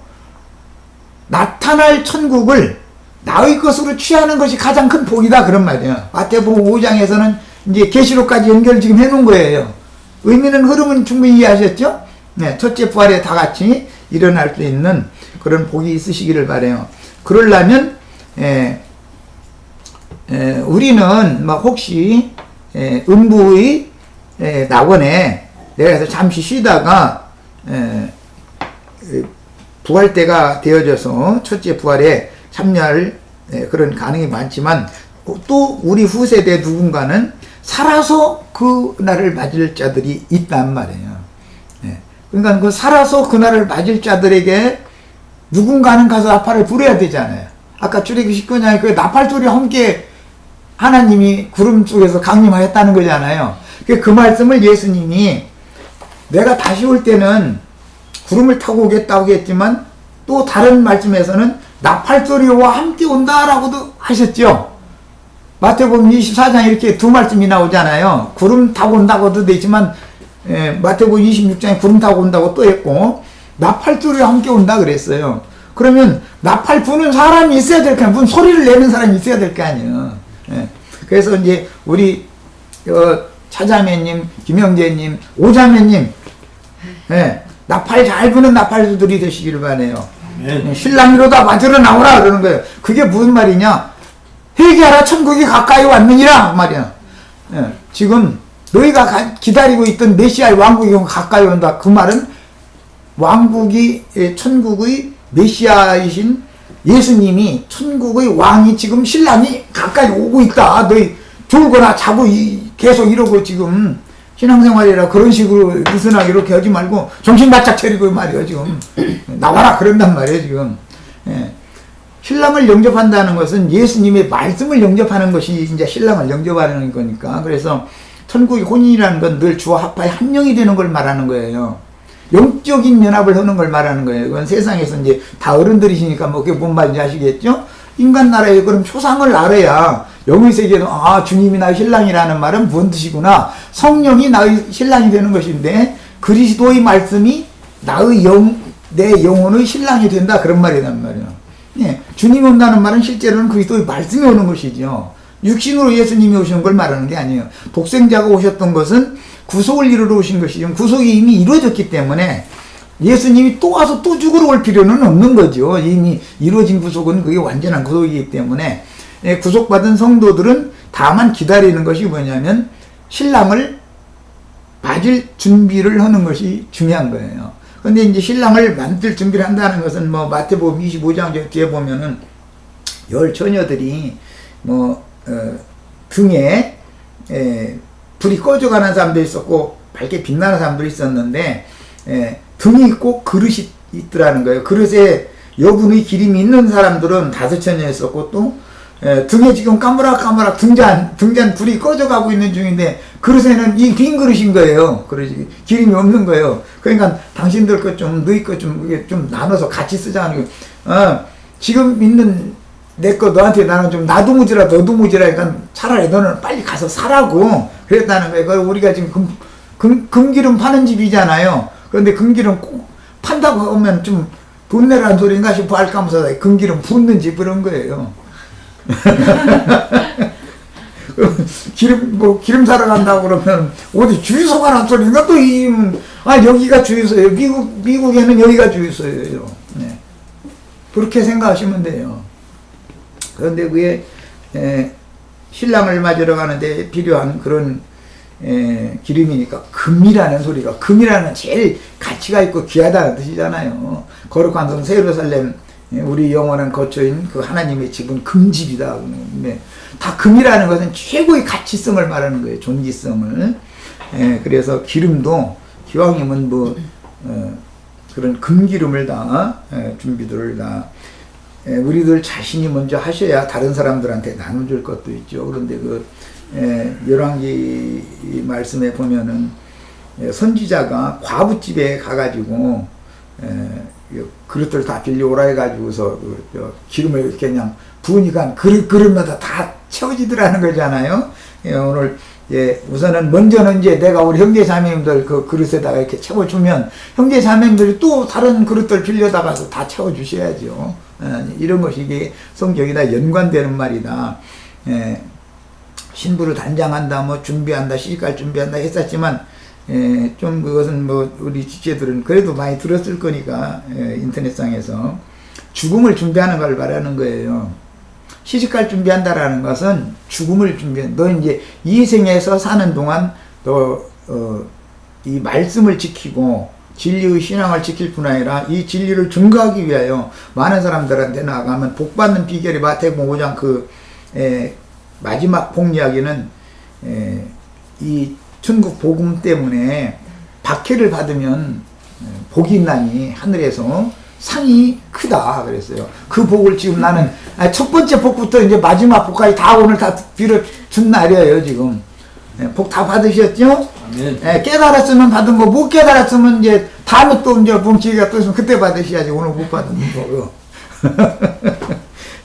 Speaker 1: 나타날 천국을 나의 것으로 취하는 것이 가장 큰 복이다 그런 말이에요. 마태복음 5장에서는 이제 계시록까지 연결 지금 해놓은 거예요. 의미는 흐름은 충분히 이해하셨죠? 네, 첫째 부활에 다 같이 일어날 수 있는 그런 복이 있으시기를 바라요. 그러려면 우리는 막 혹시 음부의 낙원에 내가 잠시 쉬다가 부활 때가 되어져서 첫째 부활에 참여할 그런 가능이 많지만 또 우리 후세대 누군가는 살아서 그 날을 맞을 자들이 있단 말이에요. 그러니까 그 살아서 그 날을 맞을 자들에게 누군가는 가서 나팔을 불어야 되잖아요. 아까 출애굽기 19장에 그 나팔 소리와 함께 하나님이 구름 속에서 강림하였다는 거잖아요. 그 말씀을 예수님이 내가 다시 올 때는 구름을 타고 오겠다고 했지만 또 다른 말씀에서는 나팔 소리와 함께 온다라고도 하셨죠. 마태복음 24장 이렇게 두 말씀이 나오잖아요. 구름 타고 온다고도 되지만 마태복음 26장에 구름 타고 온다고 또 했고 나팔 소리와 함께 온다 그랬어요. 그러면 나팔 부는 사람이 있어야 될 거 아니에요. 무슨 소리를 내는 사람이 있어야 될 거 아니에요. 그래서 이제 우리 차자매님, 김영재님, 오자매님 나팔 잘 부는 나팔수들이 되시기를 바라요. 신랑이로다 맞으러 나오라 그러는 거예요. 그게 무슨 말이냐? 회개하라 천국이 가까이 왔느니라 말이야. 지금 너희가 기다리고 있던 메시아의 왕국이 가까이 온다. 그 말은 왕국이 천국의 메시아이신 예수님이 천국의 왕이 지금 신랑이 가까이 오고 있다. 너희 졸거나 자고 계속 이러고 지금 신앙생활이라 그런 식으로 느슨하게 이렇게 하지 말고 정신 바짝 차리고 말이에요. 지금 나와라 그런단 말이에요. 지금 신랑을 영접한다는 것은 예수님의 말씀을 영접하는 것이 이제 신랑을 영접하는 거니까. 그래서 천국의 혼인이라는 건 늘 주와 합하여 한 영이 되는 걸 말하는 거예요. 영적인 연합을 하는 걸 말하는 거예요. 그건 세상에서 이제 다 어른들이시니까 뭐 그게 뭔 말인지 아시겠죠? 인간 나라에 그럼 초상을 알아야 영의 세계도 주님이 나의 신랑이라는 말은 무슨 뜻이구나. 성령이 나의 신랑이 되는 것인데 그리스도의 말씀이 나의 내 영혼의 신랑이 된다 그런 말이란 말이에요. 주님이 온다는 말은 실제로는 그리스도의 말씀이 오는 것이죠. 육신으로 예수님이 오시는 걸 말하는 게 아니에요. 독생자가 오셨던 것은 구속을 이루러 오신 것이죠. 구속이 이미 이루어졌기 때문에 예수님이 또 와서 또 죽으러 올 필요는 없는 거죠. 이미 이루어진 구속은 그게 완전한 구속이기 때문에 구속받은 성도들은 다만 기다리는 것이 뭐냐면 신랑을 맞을 준비를 하는 것이 중요한 거예요. 근데 이제 신랑을 만들 준비를 한다는 것은 뭐 마태복음 25장 뒤에 보면은 열 처녀들이 등에 불이 꺼져가는 사람도 있었고 밝게 빛나는 사람도 있었는데 등이 있고 그릇이 있더라는 거예요. 그릇에 여분의 기름이 있는 사람들은 5처녀였었고 또 등에 지금 까무락까무락 등잔 불이 꺼져가고 있는 중인데 그릇에는 이 빈 그릇인 거예요. 그릇이 기름이 없는 거예요. 그러니까 당신들 것 좀 너희 것 좀 나눠서 같이 쓰자는 거. 지금 있는 내 거 너한테 나는 좀 나도 무지라 너도 무지라 그러니까 차라리 너는 빨리 가서 사라고 그랬다는 거예요. 우리가 지금 금기름 파는 집이잖아요. 그런데 금기름 꼭 판다고 하면 좀 돈 내라는 소리인가 싶어 할까면서 금기름 붓는 집 그런 거예요. 기름 사러 간다고 그러면 어디 주유소 가라는 소리인가 또 여기가 주유소예요. 미국에는 여기가 주유소예요. 그렇게 생각하시면 돼요. 그런데 그게 신랑을 맞으러 가는데 필요한 그런 기름이니까 금이라는 소리가 금이라는 제일 가치가 있고 귀하다는 뜻이잖아요. 거룩한 성 새 예루살렘 우리 영원한 거처인 그 하나님의 집은 금집이다. 다 금이라는 것은 최고의 가치성을 말하는 거예요. 존귀성을. 그래서 기름도 기왕이면 그런 금기름을 다 준비들을 다 우리들 자신이 먼저 하셔야 다른 사람들한테 나눠줄 것도 있죠. 그런데 열왕기 말씀에 보면은 선지자가 과부집에 가가지고 그릇들 다 빌려오라 해가지고서 기름을 이렇게 그냥 부으니까 그릇마다 다 채워지더라는 거잖아요. 오늘 우선은 먼저는 이제 내가 우리 형제 자매님들 그 그릇에다가 이렇게 채워주면 형제 자매님들이 또 다른 그릇들 빌려다가서 다 채워주셔야죠. 이런 것이 이게 성경이다 연관되는 말이다. 신부를 단장한다, 뭐 준비한다, 시집갈 준비한다 했었지만 좀 그것은 뭐 우리 지체들은 그래도 많이 들었을 거니까 인터넷상에서 죽음을 준비하는 걸 말하는 거예요. 시집갈 준비한다라는 것은 죽음을 너 이제 이 생에서 사는 동안 이 말씀을 지키고 진리의 신앙을 지킬 뿐 아니라 이 진리를 증거하기 위하여 많은 사람들한테 나가면 복받는 비결이 마태복음 5장 마지막 복 이야기는 이 천국 복음 때문에 박해를 받으면 복이 있나니 하늘에서 상이 크다 그랬어요. 그 복을 지금 나는 첫 번째 복부터 이제 마지막 복까지 다 오늘 다 빌어준 날이에요. 지금 복 다 받으셨죠? 아멘. 깨달았으면 받은 거, 못 깨달았으면 이제 다음에 또 이제 본 기회가 또 있으면 그때 받으셔야지. 오늘 못 받은 거고.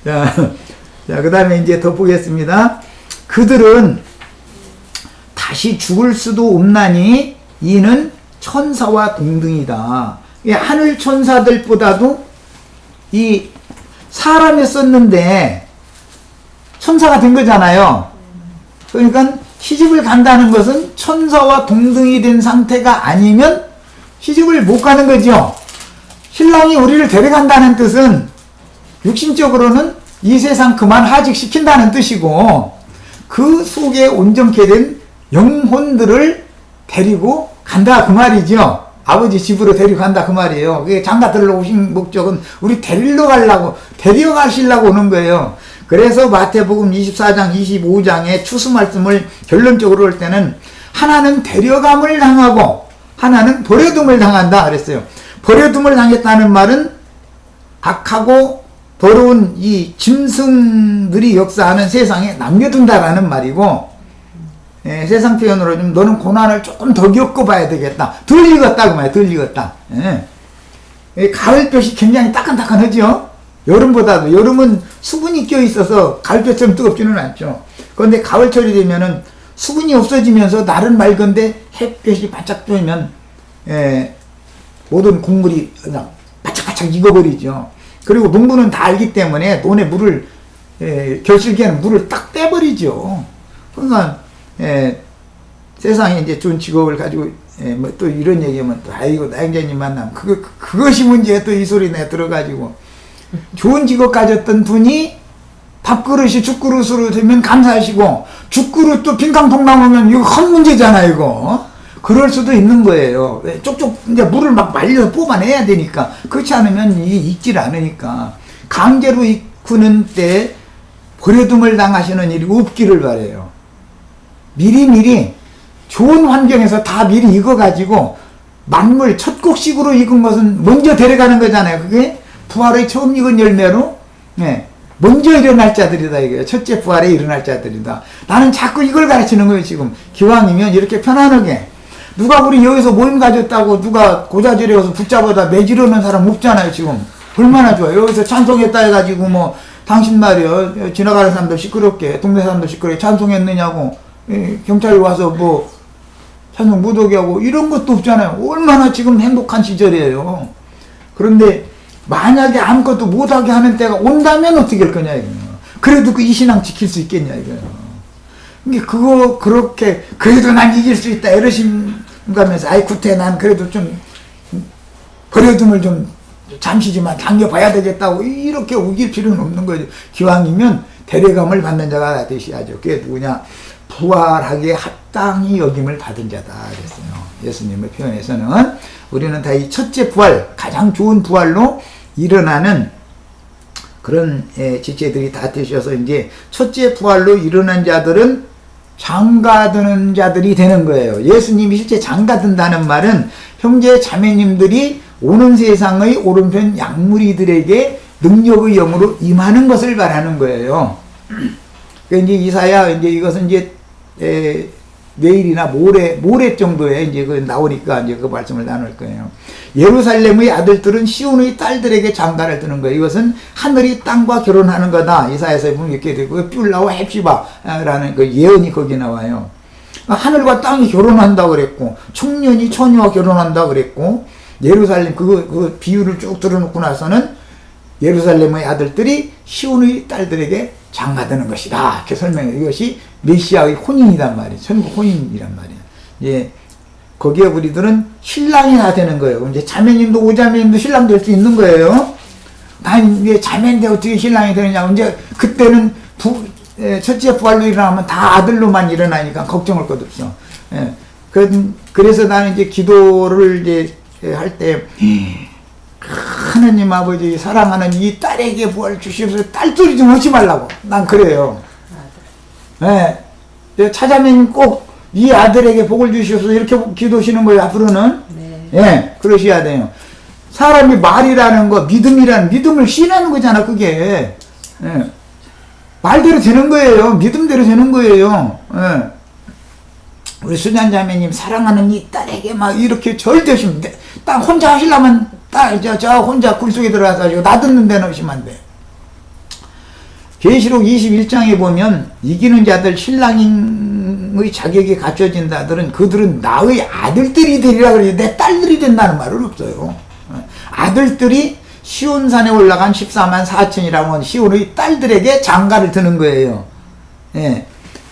Speaker 1: 자, 그 다음에 이제 덧보겠습니다. 그들은 다시 죽을 수도 없나니 이는 천사와 동등이다. 하늘 천사들보다도 이 사람이 썼는데 천사가 된 거잖아요. 그러니까 시집을 간다는 것은 천사와 동등이 된 상태가 아니면 시집을 못 가는 거죠. 신랑이 우리를 데려간다는 뜻은 육신적으로는 이 세상 그만 하직시킨다는 뜻이고 그 속에 온전케 된 영혼들을 데리고 간다 그 말이죠. 아버지 집으로 데려간다 그 말이에요. 그게 장가들러 오신 목적은 우리 데려가시려고 오는 거예요. 그래서 마태복음 24장 25장의 추수 말씀을 결론적으로 할 때는 하나는 데려감을 당하고 하나는 버려둠을 당한다 그랬어요. 버려둠을 당했다는 말은 악하고 더러운 이 짐승들이 역사하는 세상에 남겨둔다라는 말이고 세상 표현으로 좀 너는 고난을 조금 더 겪어봐야 되겠다. 덜 익었다 그 말이야. 덜 익었다. 가을볕이 굉장히 따끈따끈하죠. 여름보다도 여름은 수분이 껴있어서 가을볕처럼 뜨겁지는 않죠. 그런데 가을철이 되면은 수분이 없어지면서 날은 맑은데 햇볕이 바짝 뜨면 모든 곡물이 그냥 바짝바짝 익어버리죠. 그리고 농부는 다 알기 때문에 논에 물을 결실기에는 물을 딱 빼버리죠. 그러니까 세상에 이제 좋은 직업을 가지고 뭐 또 이런 얘기하면 또 아이고 나영자님 만나면 그것이 문제야. 또 이 소리 내 들어가지고 좋은 직업 가졌던 분이 밥그릇이 죽그릇으로 되면 감사하시고 죽그릇도 빈깡통 남으면 이거 큰 문제잖아 이거. 그럴 수도 있는 거예요. 쪽쪽 이제 물을 막 말려서 뽑아내야 되니까 그렇지 않으면 이게 익질 않으니까 강제로 익히는 때 버려둠을 당하시는 일이 없기를 바래요. 미리미리 좋은 환경에서 다 미리 익어가지고 만물 첫 곡식으로 익은 것은 먼저 데려가는 거잖아요. 그게 부활의 처음 익은 열매로 먼저 일어날 자들이다 이거예요. 첫째 부활에 일어날 자들이다. 나는 자꾸 이걸 가르치는 거예요. 지금 기왕이면 이렇게 편안하게 누가 우리 여기서 모임 가졌다고 누가 고자질에 와서 붙잡아다 매지르는 사람 없잖아요. 지금 얼마나 좋아요. 여기서 찬송했다 해가지고 뭐 당신 말이요 지나가는 사람들 시끄럽게 동네 사람들 시끄럽게 찬송했느냐고 경찰이 와서 뭐 찬송 못 오게 하고 이런 것도 없잖아요. 얼마나 지금 행복한 시절이에요. 그런데 만약에 아무것도 못하게 하는 때가 온다면 어떻게 할 거냐 이거예요. 그래도 그 이 신앙 지킬 수 있겠냐 이거예요. 그거 그렇게 그래도 난 이길 수 있다 이러신가면서 아이 구태 난 그래도 좀 버려둠을 좀 잠시지만 당겨봐야 되겠다고 이렇게 우길 필요는 없는 거죠. 기왕이면 데려감을 받는 자가 되셔야죠. 그게 누구냐? 부활하게 합당히 여김을 받은 자다 그랬어요. 예수님의 표현에서는 우리는 다 이 첫째 부활, 가장 좋은 부활로 일어나는 그런 지체들이 다 되셔서 이제 첫째 부활로 일어난 자들은 장가드는 자들이 되는 거예요. 예수님이 실제 장가든다는 말은 형제 자매님들이 오는 세상의 오른편 양무리들에게 능력의 영으로 임하는 것을 말하는 거예요. 그러니까 이제 이사야 이제 이것은 이제 내일이나 모레 정도에 이제 그 나오니까 이제 그 말씀을 나눌 거예요. 예루살렘의 아들들은 시온의 딸들에게 장가를 드는 거예요. 이것은 하늘이 땅과 결혼하는 거다. 이사야서에 보면 이렇게 되고, 뷸라와 헵시바라는 그 예언이 거기 나와요. 하늘과 땅이 결혼한다 그랬고, 청년이 처녀와 결혼한다 그랬고, 예루살렘 그 비유를 쭉 들어놓고 나서는 예루살렘의 아들들이 시온의 딸들에게 장가드는 것이다. 이렇게 설명해요. 이것이 메시아의 혼인이란 말이에요. 천국 혼인이란 말이에요. 예. 거기에 우리들은 신랑이 다 되는 거예요. 이제 자매님도 오자매님도 신랑 될 수 있는 거예요. 난 왜 자매인데 어떻게 신랑이 되느냐고. 이제 그때는 첫째 부활로 일어나면 다 아들로만 일어나니까 걱정할 것 없어. 예. 그래서 나는 이제 기도를 이제 할 때, 하느님 아버지 사랑하는 이 딸에게 부활 주시옵소서. 딸소리 좀 하지 말라고. 난 그래요. 예. 차자매님 꼭 이 아들에게 복을 주시옵소서. 이렇게 기도하시는 거예요, 앞으로는. 네. 예, 그러셔야 돼요. 사람이 말이라는 거, 믿음을 신하는 거잖아, 그게. 예. 말대로 되는 거예요. 믿음대로 되는 거예요. 예. 우리 수잔자매님 사랑하는 이 딸에게 막 이렇게 절대 하시면 돼. 딱 혼자 하시려면 저 혼자 굴속에 들어가서 나 듣는 데는 하시면 안 돼. 계시록 21장에 보면 이기는 자들 신랑의 자격이 갖춰진 자들은 그들은 나의 아들들이 되리라 그래요. 내 딸들이 된다는 말은 없어요. 아들들이 시온산에 올라간 14만 4천이라고 하는 시온의 딸들에게 장가를 드는 거예요. 예.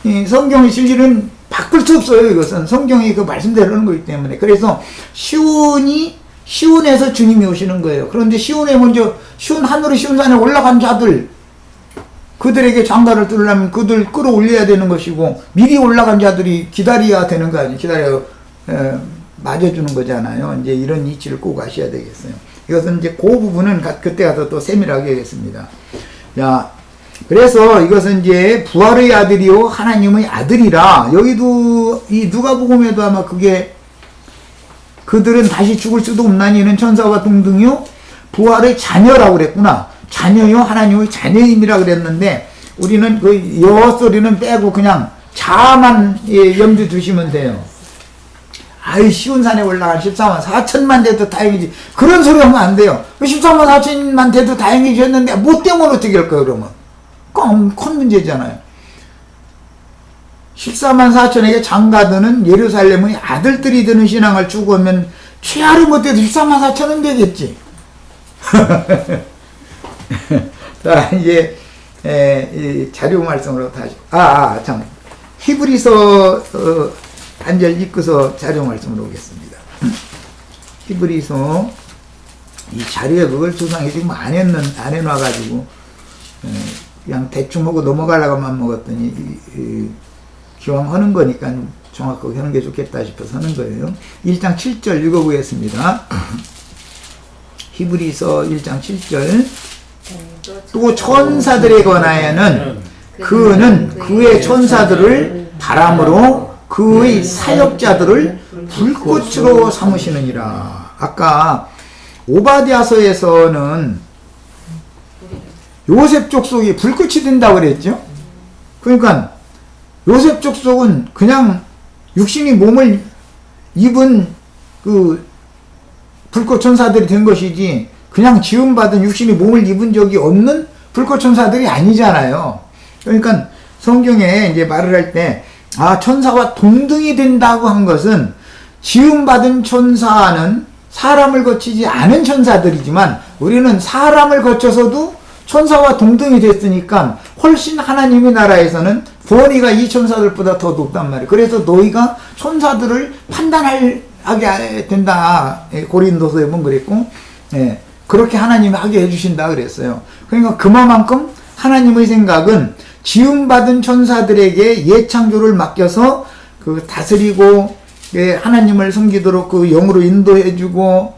Speaker 1: 이 성경의 진리는 바꿀 수 없어요. 이것은 성경이 그 말씀대로 하는 거기 때문에. 그래서 시온에서 주님이 오시는 거예요. 그런데 시온에 먼저 하늘의 시온산에 올라간 자들, 그들에게 장가를 들으려면 그들 끌어올려야 되는 것이고, 미리 올라간 자들이 기다려야 되는 거 아니에요. 맞아주는 거잖아요. 이제 이런 이치를 꼭 아셔야 되겠어요. 이것은 이제 그 부분은 그때 가서 또 세밀하게 하겠습니다. 자, 그래서 이것은 이제 부활의 아들이요 하나님의 아들이라. 여기도 이 누가복음에도 아마 그게 그들은 다시 죽을 수도 없나니 이는 천사와 동등이요 부활의 자녀라고 그랬구나. 자녀요 하나님의 자녀임이라 그랬는데, 우리는 그 여소리는 빼고 그냥 자만 염두 두시면 돼요. 아이 시온산에 올라간 14만 4천만 돼도 다행이지. 그런 소리 하면 안 돼요. 14만 4천만 돼도 다행이지 했는데 못 되면 어떻게 할 거예요 그러면. 큰 문제잖아요. 14만 4천에게 장가드는 예루살렘의 아들들이 되는 신앙을 주고 오면 최하로 못해도 14만 4천은 되겠지. 자, 이제 이 자료 말씀으로 다시 참 히브리서 한 절 읽고서 자료 말씀으로 오겠습니다. 히브리서 이 자료에 그걸 조상이 지금 안 해놔가지고 그냥 대충 하고 넘어가려고만 먹었더니 기왕 하는 거니까 정확하게 하는 게 좋겠다 싶어서 하는 거예요. 1장 7절 읽어보겠습니다. 히브리서 1장 7절. 또 천사들에 관하여는 그는 그의 천사들을 바람으로 그의 사역자들을 불꽃으로 삼으시느니라. 아까 오바댜서에서는 요셉 족속이 불꽃이 된다고 그랬죠. 그러니까 요셉 족속은 그냥 육신이 몸을 입은 그 불꽃 천사들이 된 것이지, 그냥 지음받은 육신이 몸을 입은 적이 없는 불꽃 천사들이 아니잖아요. 그러니까 성경에 이제 말을 할 때, 천사와 동등이 된다고 한 것은 지음받은 천사는 사람을 거치지 않은 천사들이지만, 우리는 사람을 거쳐서도 천사와 동등이 됐으니까 훨씬 하나님의 나라에서는 권위가 이 천사들보다 더 높단 말이에요. 그래서 너희가 천사들을 판단하게 된다. 고린도서에 보면 그랬고, 그렇게 하나님이 하게 해주신다 그랬어요. 그러니까 그만큼 하나님의 생각은 지음받은 천사들에게 예창조를 맡겨서 그 다스리고 하나님을 섬기도록 그 영으로 인도해주고,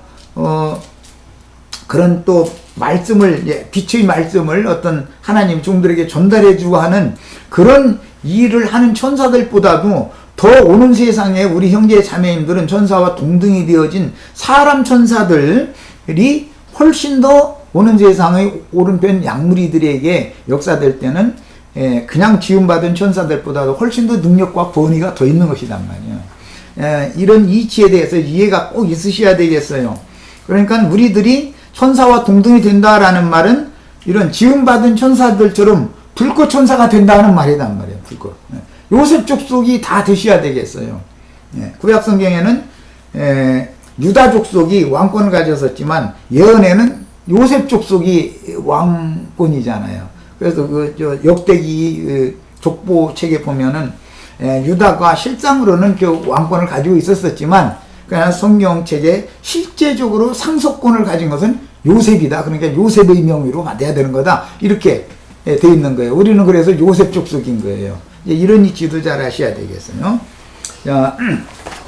Speaker 1: 그런 또 말씀을, 빛의 말씀을 어떤 하나님 종들에게 전달해주고 하는 그런 일을 하는 천사들보다도 더 오는 세상에 우리 형제 자매님들은 천사와 동등이 되어진 사람 천사들이 훨씬 더 오는 세상의 오른편 양무리들에게 역사될 때는 그냥 지음받은 천사들보다도 훨씬 더 능력과 권위가 더 있는 것이란 말이에요. 이런 이치에 대해서 이해가 꼭 있으셔야 되겠어요. 그러니까 우리들이 천사와 동등이 된다라는 말은 이런 지음받은 천사들처럼 불꽃 천사가 된다는 말이란 말이에요. 불꽃. 요셉 족속이 다 되셔야 되겠어요. 구약 성경에는 유다 족속이 왕권을 가졌었지만 예언에는 요셉 족속이 왕권이잖아요. 그래서 역대기 족보 책에 보면은 유다가 실상으로는 그 왕권을 가지고 있었었지만 그냥 성경 책에 실제적으로 상속권을 가진 것은 요셉이다. 그러니까 요셉의 명의로 받아야 되는 거다. 이렇게 돼 있는 거예요. 우리는 그래서 요셉 족속인 거예요. 이런 이치도 잘 아셔야 되겠어요. 자,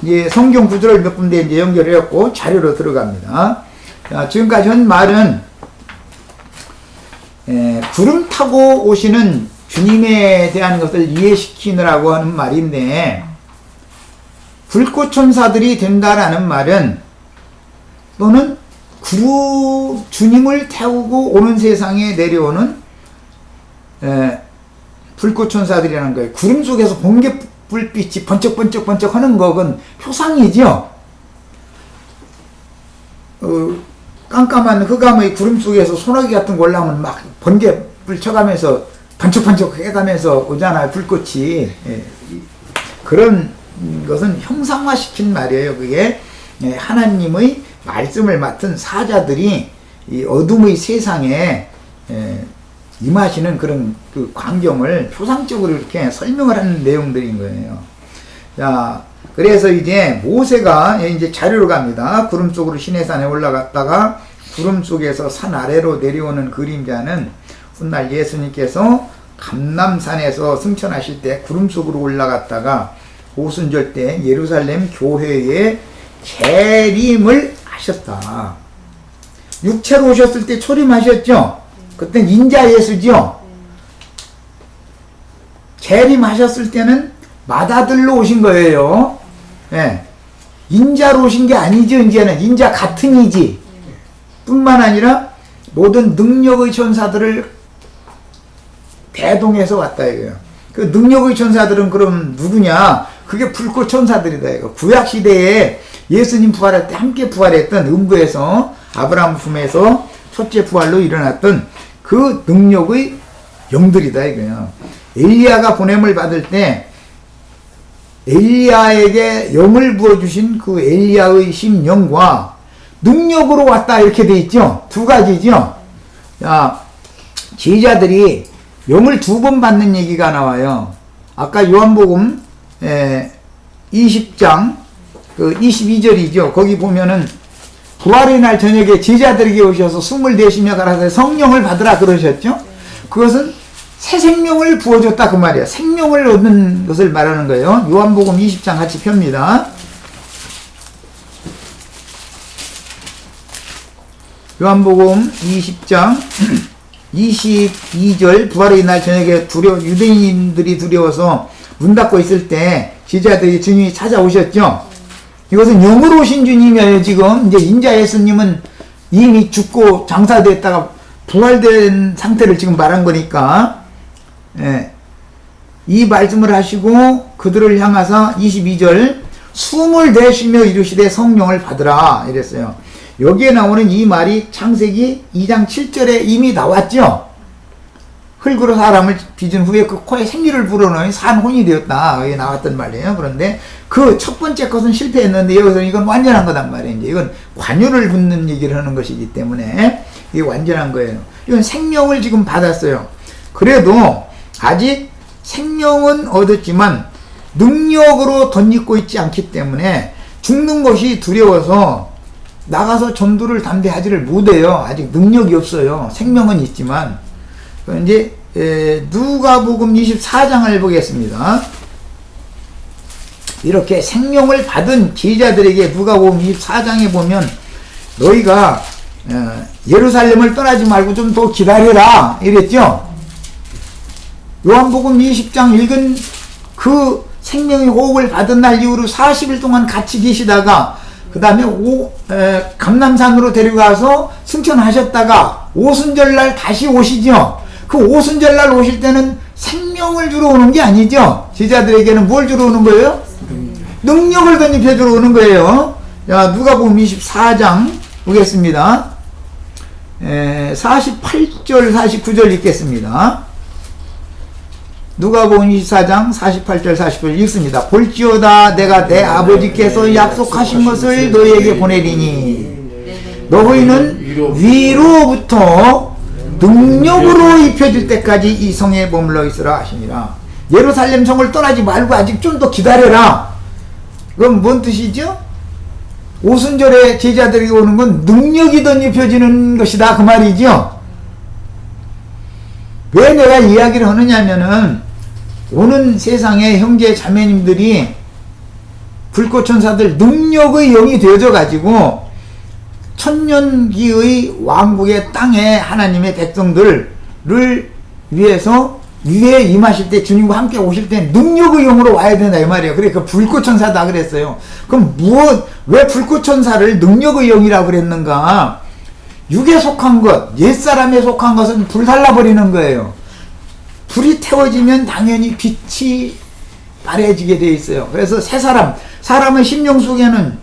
Speaker 1: 이제 성경 구절을 몇 군데 이제 연결해갖고 자료로 들어갑니다. 자, 지금까지 한 말은 구름 타고 오시는 주님에 대한 것을 이해시키느라고 하는 말인데, 불꽃 천사들이 된다라는 말은 또는 주님을 태우고 오는 세상에 내려오는 불꽃 천사들이라는 거예요. 구름 속에서 번개 불빛이 번쩍번쩍 하는 것은 표상이죠. 깜깜한 흑암의 구름 속에서 소나기 같은 거 올라오면 막 번개불 쳐가면서 번쩍번쩍 해가면서 오잖아요. 불꽃이. 그런 것은 형상화시킨 말이에요. 그게 하나님의 말씀을 맡은 사자들이 이 어둠의 세상에 임하시는 그런 그 광경을 표상적으로 이렇게 설명을 하는 내용들인 거예요. 자, 그래서 이제 모세가 이제 자료로 갑니다. 구름 속으로 시내산에 올라갔다가 구름 속에서 산 아래로 내려오는 그림자는 훗날 예수님께서 감람산에서 승천하실 때 구름 속으로 올라갔다가 오순절 때 예루살렘 교회에 재림을 하셨다. 육체로 오셨을 때 초림하셨죠? 그땐 인자 예수죠? 재림하셨을 때는 맏아들로 오신 거예요. 인자로 오신 게 아니죠. 이제는 인자 같은 이지 뿐만 아니라 모든 능력의 천사들을 대동해서 왔다 이거예요. 그 능력의 천사들은 그럼 누구냐? 그게 불꽃 천사들이다 이거. 구약 시대에 예수님 부활할 때 함께 부활했던 음부에서 아브라함 품에서 첫째 부활로 일어났던 그 능력의 영들이다 이거예요. 엘리야가 보냄을 받을 때 엘리야에게 영을 부어주신 그 엘리야의 심령과 능력으로 왔다 이렇게 돼 있죠. 두 가지죠. 자, 제자들이 영을 2번 받는 얘기가 나와요. 아까 요한복음 20장 그 22절이죠. 거기 보면은 부활의 날 저녁에 제자들에게 오셔서 숨을 내쉬며 가라사대 성령을 받으라 그러셨죠. 그것은 새 생명을 부어줬다 그 말이야. 생명을 얻는 것을 말하는 거예요. 요한복음 20장 같이 펴니다. 요한복음 20장 22절 부활의 날 저녁에 유대인들이 두려워서 문 닫고 있을 때 제자들이 주님이 찾아오셨죠. 이것은 영으로 오신 주님이에요. 지금 이제 인자 예수님은 이미 죽고 장사됐다가 부활된 상태를 지금 말한 거니까 이 말씀을 하시고 그들을 향하사 22절 숨을 내쉬며 이르시되 성령을 받으라 이랬어요. 여기에 나오는 이 말이 창세기 2장 7절에 이미 나왔죠. 흙으로 사람을 빚은 후에 그 코에 생기를 불어넣은 산혼이 되었다. 여기 나왔던 말이에요. 그런데 그 첫 번째 것은 실패했는데 여기서 이건 완전한 거단 말이에요. 이제 이건 관유를 붙는 얘기를 하는 것이기 때문에 이게 완전한 거예요. 이건 생명을 지금 받았어요. 그래도 아직 생명은 얻었지만 능력으로 덧입고 있지 않기 때문에 죽는 것이 두려워서 나가서 전도를 담대하지를 못해요. 아직 능력이 없어요. 생명은 있지만. 이제 누가복음 24장을 보겠습니다. 이렇게 생명을 받은 제자들에게 누가복음 24장에 보면 너희가 예루살렘을 떠나지 말고 좀 더 기다려라 이랬죠. 요한복음 20장 읽은 그 생명의 호흡을 받은 날 이후로 40일 동안 같이 계시다가 그 다음에 감람산으로 데려가서 승천하셨다가 오순절날 다시 오시죠. 그 오순절날 오실 때는 생명을 주러 오는 게 아니죠. 제자들에게는 뭘 주러 오는 거예요? 능력을 덧입혀 주러 오는 거예요. 자, 누가복음 24장 보겠습니다. 48절 49절 읽겠습니다. 누가복음 24장 48절 49절 읽습니다. 볼지어다 내가 내 아버지께서 약속하신 것을 너희에게 보내리니 너희는 위로부터 능력으로 입혀질 때까지 이 성에 머물러 있으라 하시니라. 예루살렘 성을 떠나지 말고 아직 좀 더 기다려라. 그럼 뭔 뜻이죠? 오순절에 제자들이 오는 건 능력이 덧입혀지는 것이다 그 말이죠. 왜 내가 이야기를 하느냐면은 오는 세상에 형제 자매님들이 불꽃천사들 능력의 영이 되어져 가지고 천년기의 왕국의 땅에 하나님의 백성들을 위해서 위에 임하실 때 주님과 함께 오실 때 능력의 영으로 와야 된다 이 말이에요. 그래 그 불꽃천사다 그랬어요. 그럼 왜 불꽃천사를 능력의 영이라고 그랬는가? 육에 속한 것, 옛사람에 속한 것은 불살라버리는 거예요. 불이 태워지면 당연히 빛이 바래지게 돼 있어요. 그래서 새 사람의 심령 속에는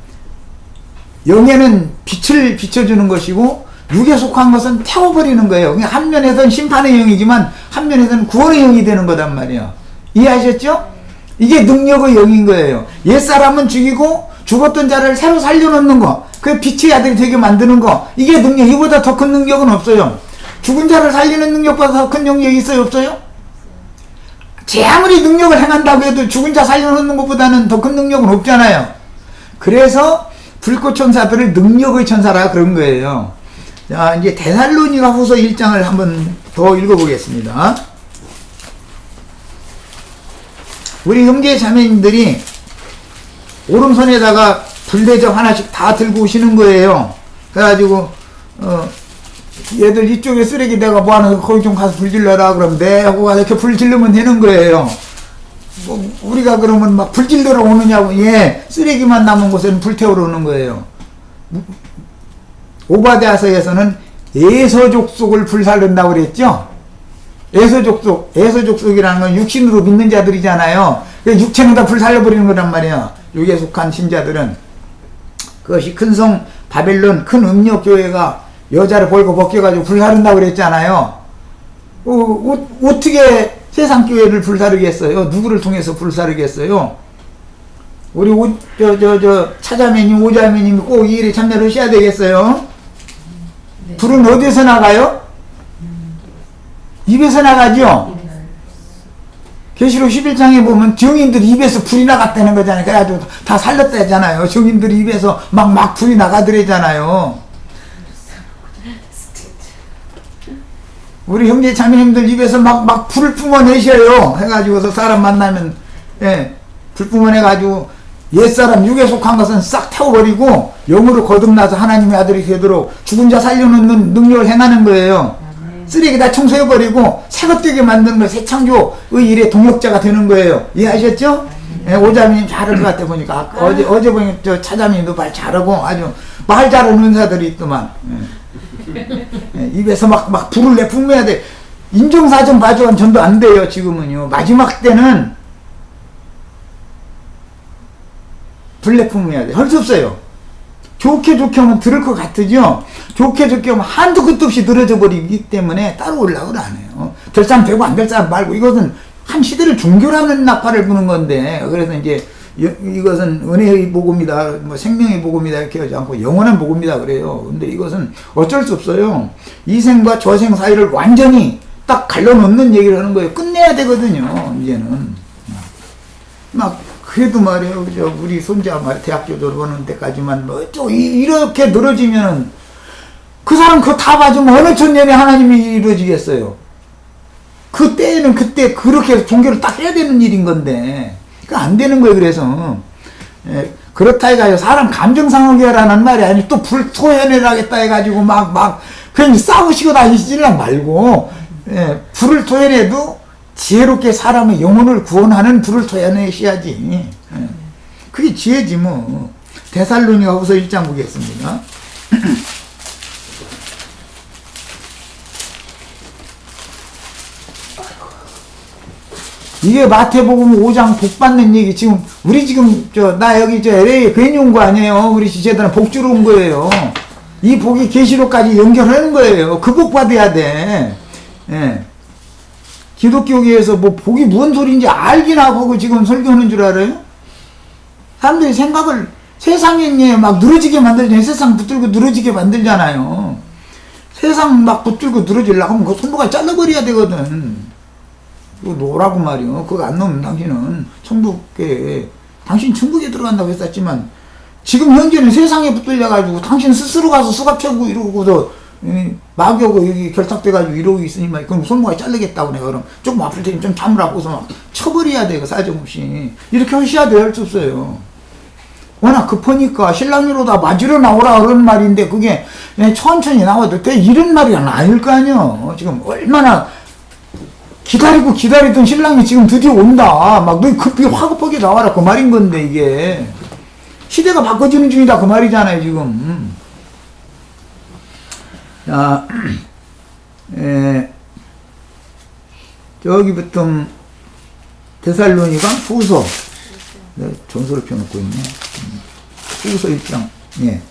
Speaker 1: 영에는 빛을 비춰주는 것이고 육에 속한 것은 태워버리는 거예요. 한 면에서는 심판의 영이지만 한 면에서는 구원의 영이 되는 거단 말이에요. 이해하셨죠? 이게 능력의 영인 거예요. 옛사람은 죽이고 죽었던 자를 새로 살려놓는 거, 그 빛의 아들이 되게 만드는 거, 이게 능력. 이보다 더 큰 능력은 없어요. 죽은 자를 살리는 능력보다 더 큰 능력이 있어요? 없어요? 제 아무리 능력을 행한다고 해도 죽은 자 살려놓는 것보다는 더 큰 능력은 없잖아요. 그래서 불꽃천사들을 능력의 천사라 그런 거예요. 자, 이제 데살로니가 후서 1장을 한번 더 읽어보겠습니다. 우리 형제 자매님들이 오른손에다가 불대접 하나씩 다 들고 오시는 거예요. 그래가지고 얘들 이쪽에 쓰레기 내가 뭐하는 거기 좀 가서 불 질러라 그러면 네 하고 가서 이렇게 불 질르면 되는 거예요. 뭐 우리가 그러면 막 불 질러러 오느냐고. 예, 쓰레기만 남은 곳에는 불 태우러 오는 거예요. 오바댜서에서는 에서족속을 불살른다고 그랬죠. 에서족속이라는 건 육신으로 믿는 자들이잖아요. 육체는 다 불살려버리는 거란 말이에요. 육에 속한 신자들은. 그것이 큰 성 바벨론 큰 음력교회가 여자를 벌고 벗겨가지고 불사른다고 그랬잖아요. 어떻게 세상 교회를 불사르겠어요? 누구를 통해서 불사르겠어요? 우리 차자매님, 오자매님이 꼭 이 일에 참여를 하셔야 되겠어요? 네. 불은 어디서 나가요? 입에서 나가죠? 계시록 11장에 보면 증인들 입에서 불이 나갔다는 거잖아요. 그래가지고 다 살렸다 했잖아요. 증인들 입에서 막 불이 나가더랬잖아요. 우리 형제 자매님들 입에서 막 불을 뿜어내셔요. 해가지고서 사람 만나면, 예, 불 뿜어내가지고 옛사람 육에 속한 것은 싹 태워버리고 영으로 거듭나서 하나님의 아들이 되도록 죽은 자 살려놓는 능력을 행하는 거예요. 쓰레기 다 청소해버리고 새것되게 만드는 거, 새 창조의 일에 동역자가 되는 거예요. 이해하셨죠? 예, 오자매님 잘할 것 같아 보니까. 어제 보니 차자매님도 말 잘하고 아주 말 잘하는 은사들이 있더만. 예, 입에서 막 불을 내뿜어야 돼. 인정사정 봐주면 전도 안 돼요, 지금은요. 마지막 때는 불 내뿜어야 돼. 할 수 없어요. 좋게 하면 들을 것 같으죠? 좋게 하면 한두 끝도 없이 늘어져 버리기 때문에 따로 올라오를 안 해요. 될 사람 되고 안 될 사람 말고. 이것은 한 시대를 종교라는 나팔을 부는 건데, 그래서 이제 이것은 은혜의 복음이다, 뭐 생명의 복음이다 이렇게 하지 않고 영원한 복음이다 그래요. 근데 이것은 어쩔 수 없어요. 이 생과 저 생 사이를 완전히 딱 갈라놓는 얘기를 하는 거예요. 끝내야 되거든요, 이제는. 그래도 말이에요, 우리 손자 대학교 졸업하는 데까지만 이렇게 늘어지면은 그 사람 그거 다 봐주면 어느 천년에 하나님이 이루어지겠어요. 그때는 그때 그렇게 해서 종교를 딱 해야 되는 일인 건데 안 되는 거예요. 그래서 그렇다 해가지고 사람 감정 상하게 하라는 말이 아니고 또 불토해내라 하겠다 해가지고 그냥 싸우시고 다니시지랑 말고, 불을 토해내도 지혜롭게 사람의 영혼을 구원하는 불을 토해내셔야지. 그게 지혜지 뭐. 데살로니가 후서 1장 보겠습니다. 이게 마태복음 5장 복 받는 얘기, 지금, 우리 지금, 나 여기 LA 괜히 온 거 아니에요. 우리 지체들은 복 주러 온 거예요. 이 복이 계시록까지 연결하는 거예요. 그 복 받아야 돼. 예. 기독교계에서 뭐 복이 무슨 소리인지 알긴 하고 지금 설교하는 줄 알아요? 사람들이 생각을 세상에 막 늘어지게 만들잖아요. 세상 붙들고 늘어지게 만들잖아요. 세상 막 붙들고 늘어지려고 하면 그 손목을 잘라버려야 되거든. 그거 놓으라고 말이요. 그거 안 놓으면 당신은 당신 천국에 들어간다고 했었지만, 지금 현재는 세상에 붙들려가지고 당신 스스로 가서 수갑 채우고 이러고도 마귀하고 여기 결탁돼가지고 이러고 있으니만, 그럼 손목을 자르겠다고 내가 그럼 조금 아플 테니 좀 참으라고서 막 쳐버려야 돼. 사정없이. 이렇게 하셔야 돼. 할 수 없어요. 워낙 급하니까 신랑이로다 맞으러 나오라 그런 말인데, 그게 그냥 천천히 나와도 돼. 이런 말이 아닐 거 아니야. 지금 얼마나 기다리고 기다리던 신랑이 지금 드디어 온다. 막 너 급히 화급하게 나와라. 그 말인 건데, 이게. 시대가 바꿔지는 중이다. 그 말이잖아요, 지금. 자, 저기부터 데살로니가 후서. 네, 전서를 펴놓고 있네. 후서 1장. 예.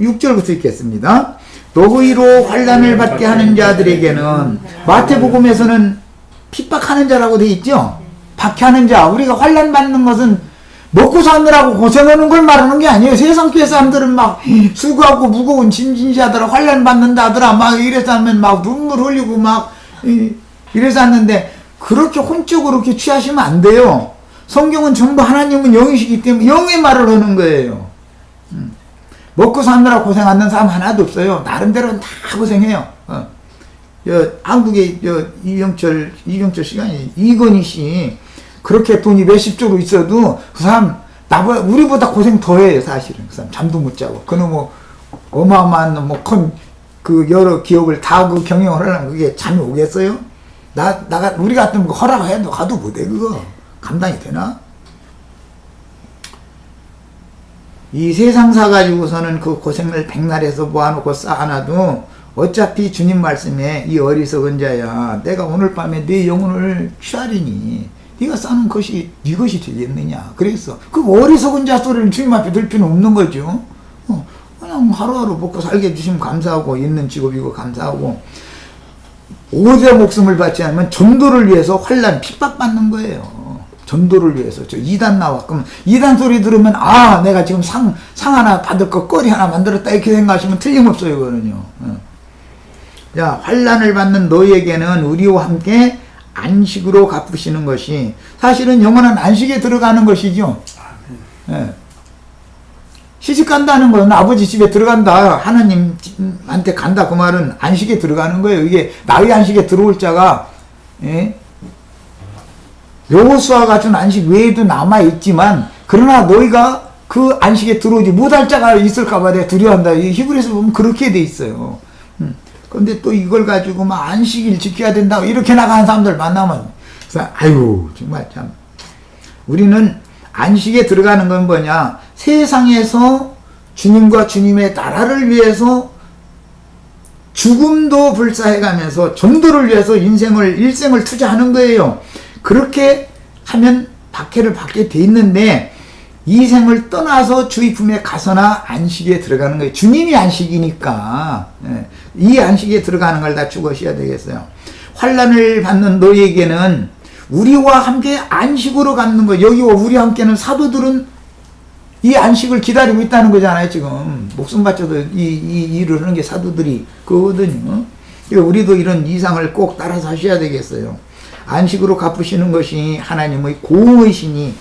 Speaker 1: 6절부터 읽겠습니다. 너희로 환난을 받게 하는 자들에게는, 마태복음에서는 핍박하는 자라고 돼 있죠? 박해하는 자. 우리가 환난 받는 것은 먹고 사느라고 고생하는 걸 말하는 게 아니에요. 세상 교회 사람들은 막 수고하고 무거운 짐진지하더라, 환난 받는다더라, 막 이래서 하면 막 눈물 흘리고 막 이래서 하는데, 그렇게 혼적으로 그렇게 취하시면 안 돼요. 성경은 전부 하나님은 영이시기 때문에 영의 말을 하는 거예요. 먹고 사느라 고생하는 사람 하나도 없어요. 나름대로는 다 고생해요. 한국의 이경철 시간이 이건희 씨, 그렇게 돈이 몇십조로 있어도 그 사람 우리보다 고생 더해요. 사실은 그 사람 잠도 못 자고, 그놈 뭐 어마어마한 그 여러 기업을 다 그 경영을 하려면 그게 잠이 오겠어요? 우리 같으면 허락해도 가도 못해. 그거 감당이 되나? 이 세상 사가지고서는 그 고생을 백날에서 모아놓고 쌓아놔도 어차피 주님 말씀에, 이 어리석은 자야, 내가 오늘 밤에 네 영혼을 취하리니 네가 쌓는 것이 네 것이 되겠느냐. 그래서 그 어리석은 자 소리를 주님 앞에 들 필요는 없는 거죠. 그냥 하루하루 먹고 살게 해주시면 감사하고, 있는 직업이고 감사하고, 오대 목숨을 받지 않으면 전도를 위해서 환난 핍박받는 거예요. 전도를 위해서. 저 2단 나와. 그럼 2단 소리 들으면, 내가 지금 상 하나 받을 거, 거리 하나 만들었다, 이렇게 생각하시면 틀림없어요, 그거는요. 자, 환난을 받는 너희에게는 우리와 함께 안식으로 갚으시는 것이, 사실은 영원한 안식에 들어가는 것이죠. 시집 간다는 건 아버지 집에 들어간다, 하나님한테 간다, 그 말은 안식에 들어가는 거예요. 이게 나의 안식에 들어올 자가, 여호수아가 준 안식 외에도 남아있지만, 그러나 너희가 그 안식에 들어오지 못할 자가 있을까봐 내가 두려워한다. 이 히브리서 보면 그렇게 돼 있어요. 근데 또 이걸 가지고 막 안식일 지켜야 된다고 이렇게 나가는 사람들 만나면, 아유, 정말 참. 우리는 안식에 들어가는 건 뭐냐? 세상에서 주님과 주님의 나라를 위해서 죽음도 불사해가면서 전도를 위해서 일생을 투자하는 거예요. 그렇게 하면 박해를 받게 돼 있는데, 이 생을 떠나서 주의 품에 가서나 안식에 들어가는 거예요. 주님이 안식이니까. 이 안식에 들어가는 걸 다 죽으셔야 되겠어요. 환난을 받는 너희에게는 우리와 함께 안식으로 갖는 거예요. 여기와 우리와 함께는 사도들은 이 안식을 기다리고 있다는 거잖아요. 지금 목숨 바쳐도 이 일을 하는 게 사도들이 그거거든요. 그러니까 우리도 이런 이상을 꼭 따라서 하셔야 되겠어요. 안식으로 갚으시는 것이 하나님의 공의시니,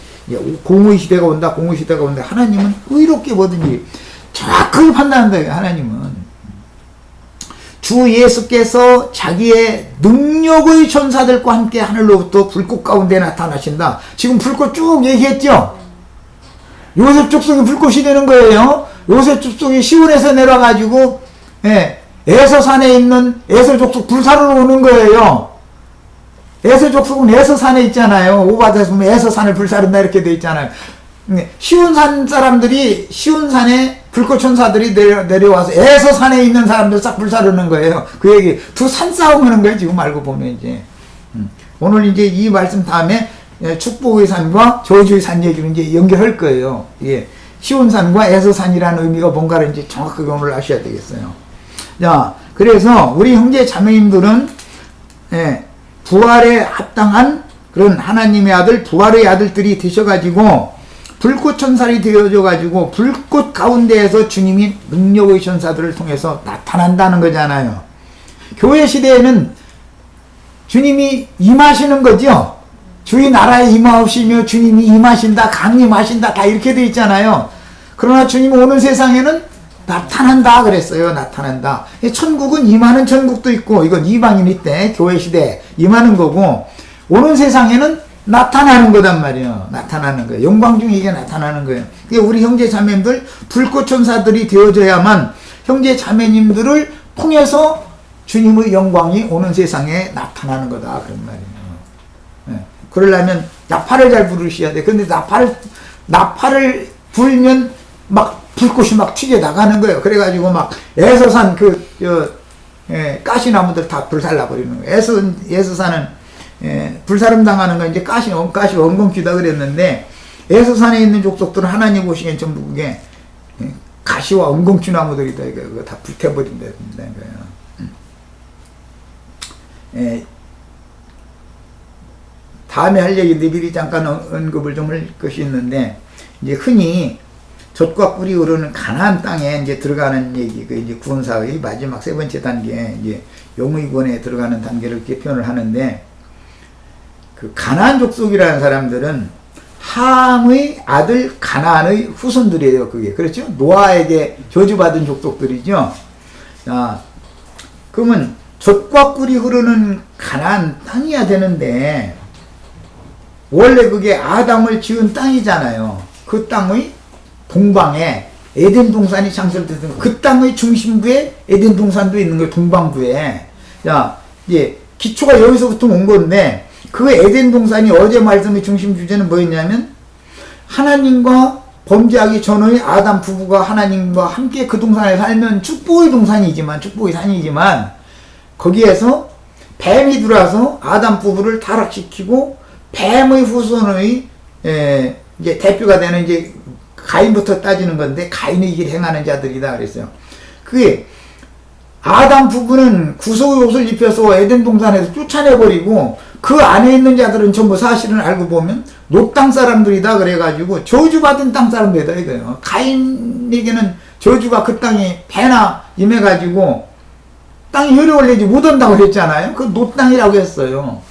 Speaker 1: 공의 시대가 온다, 공의 시대가 온다. 하나님은 의롭게 뭐든지 정확하게 판단한다. 하나님은 주 예수께서 자기의 능력의 천사들과 함께 하늘로부터 불꽃 가운데 나타나신다. 지금 불꽃 쭉 얘기했죠. 요셉 족속이 불꽃이 되는 거예요. 요셉 족속이 시온에서 내려가지고 에서산에 있는 에서 족속 불사르러 오는 거예요. 에서 족속은 에서산에 있잖아요. 오바다에서 보면 에서산을 불사른다 이렇게 돼 있잖아요. 시온산 사람들이, 시온산에 불꽃 천사들이 내려와서 에서산에 있는 사람들 싹 불사르는 거예요. 그 얘기, 두 산 싸움 하는 거예요. 지금 알고 보면 이제. 오늘 이제 이 말씀 다음에 축복의 산과 저주의 산 얘기를 이제 연결할 거예요. 예. 시온산과 에서산이라는 의미가 뭔가를 이제 정확하게 오늘 아셔야 되겠어요. 자, 그래서 우리 형제 자매님들은 부활에 합당한 그런 하나님의 아들, 부활의 아들들이 되셔가지고 불꽃 천사리 되어져가지고 불꽃 가운데에서 주님이 능력의 천사들을 통해서 나타난다는 거잖아요. 교회 시대에는 주님이 임하시는 거죠. 주의 나라에 임하옵시며 주님이 임하신다, 강림하신다, 다 이렇게 돼 있잖아요. 그러나 주님이 오는 세상에는 나타난다 그랬어요. 나타난다. 천국은 임하는 천국도 있고, 이건 이방인일 때 교회 시대 임하는 거고, 오는 세상에는 나타나는 거단 말이에요. 나타나는 거예요. 영광 중에 이게 나타나는 거예요. 그러니까 우리 형제 자매님들 불꽃 천사들이 되어져야만 형제 자매님들을 통해서 주님의 영광이 오는 세상에 나타나는 거다 그런 말이에요. 네. 그러려면 나팔을 잘 부르셔야 돼. 근데 나팔을 불면 막 불꽃이 막 튀겨 나가는 거예요. 그래가지고 막 에서산 가시나무들 다 불살라 버리는 거예요. 에서산은 불사름 당하는 건 이제 가시 엉겅퀴다 그랬는데, 에서산에 있는 족속들은 하나님 보시기엔 전부 그게 가시와 엉겅퀴 나무들이다. 이거 다 불태버린다는 거예요. 다음에 할 얘기인데 미리 잠깐 언급을 좀 할 것이 있는데, 이제 흔히 젖과 꿀이 흐르는 가나안 땅에 이제 들어가는 얘기, 그 이제 구원사의 마지막 세 번째 단계, 이제 영의권에 들어가는 단계를 이렇게 표현을 하는데, 그 가나안 족속이라는 사람들은 함의 아들 가나안의 후손들이에요. 그게 그렇죠? 노아에게 저주받은 족속들이죠. 자, 그러면 젖과 꿀이 흐르는 가나안 땅이야 되는데, 원래 그게 아담을 지은 땅이잖아요. 그 땅의 동방에 에덴 동산이 창설됐던 그 땅의 중심부에 에덴 동산도 있는 거예요. 동방부에. 자, 이제 기초가 여기서부터 온 건데, 그 에덴 동산이 어제 말씀의 중심 주제는 뭐였냐면, 하나님과 범죄하기 전의 아담 부부가 하나님과 함께 그 동산에 살면 축복의 동산이지만, 축복의 산이지만, 거기에서 뱀이 들어와서 아담 부부를 타락시키고, 뱀의 후손의 이제 대표가 되는 이제 가인부터 따지는 건데, 가인의 길을 행하는 자들이다 그랬어요. 그게 아담 부부는 구속의 옷을 입혀서 에덴 동산에서 쫓아내버리고, 그 안에 있는 자들은 전부 사실은 알고 보면 롯 땅 사람들이다 그래가지고 저주받은 땅 사람들이다 이거예요. 가인에게는 저주가 그 땅에 배나 임해가지고 땅이 효력을 내지 못한다고 그랬잖아요. 그 롯 땅이라고 했어요.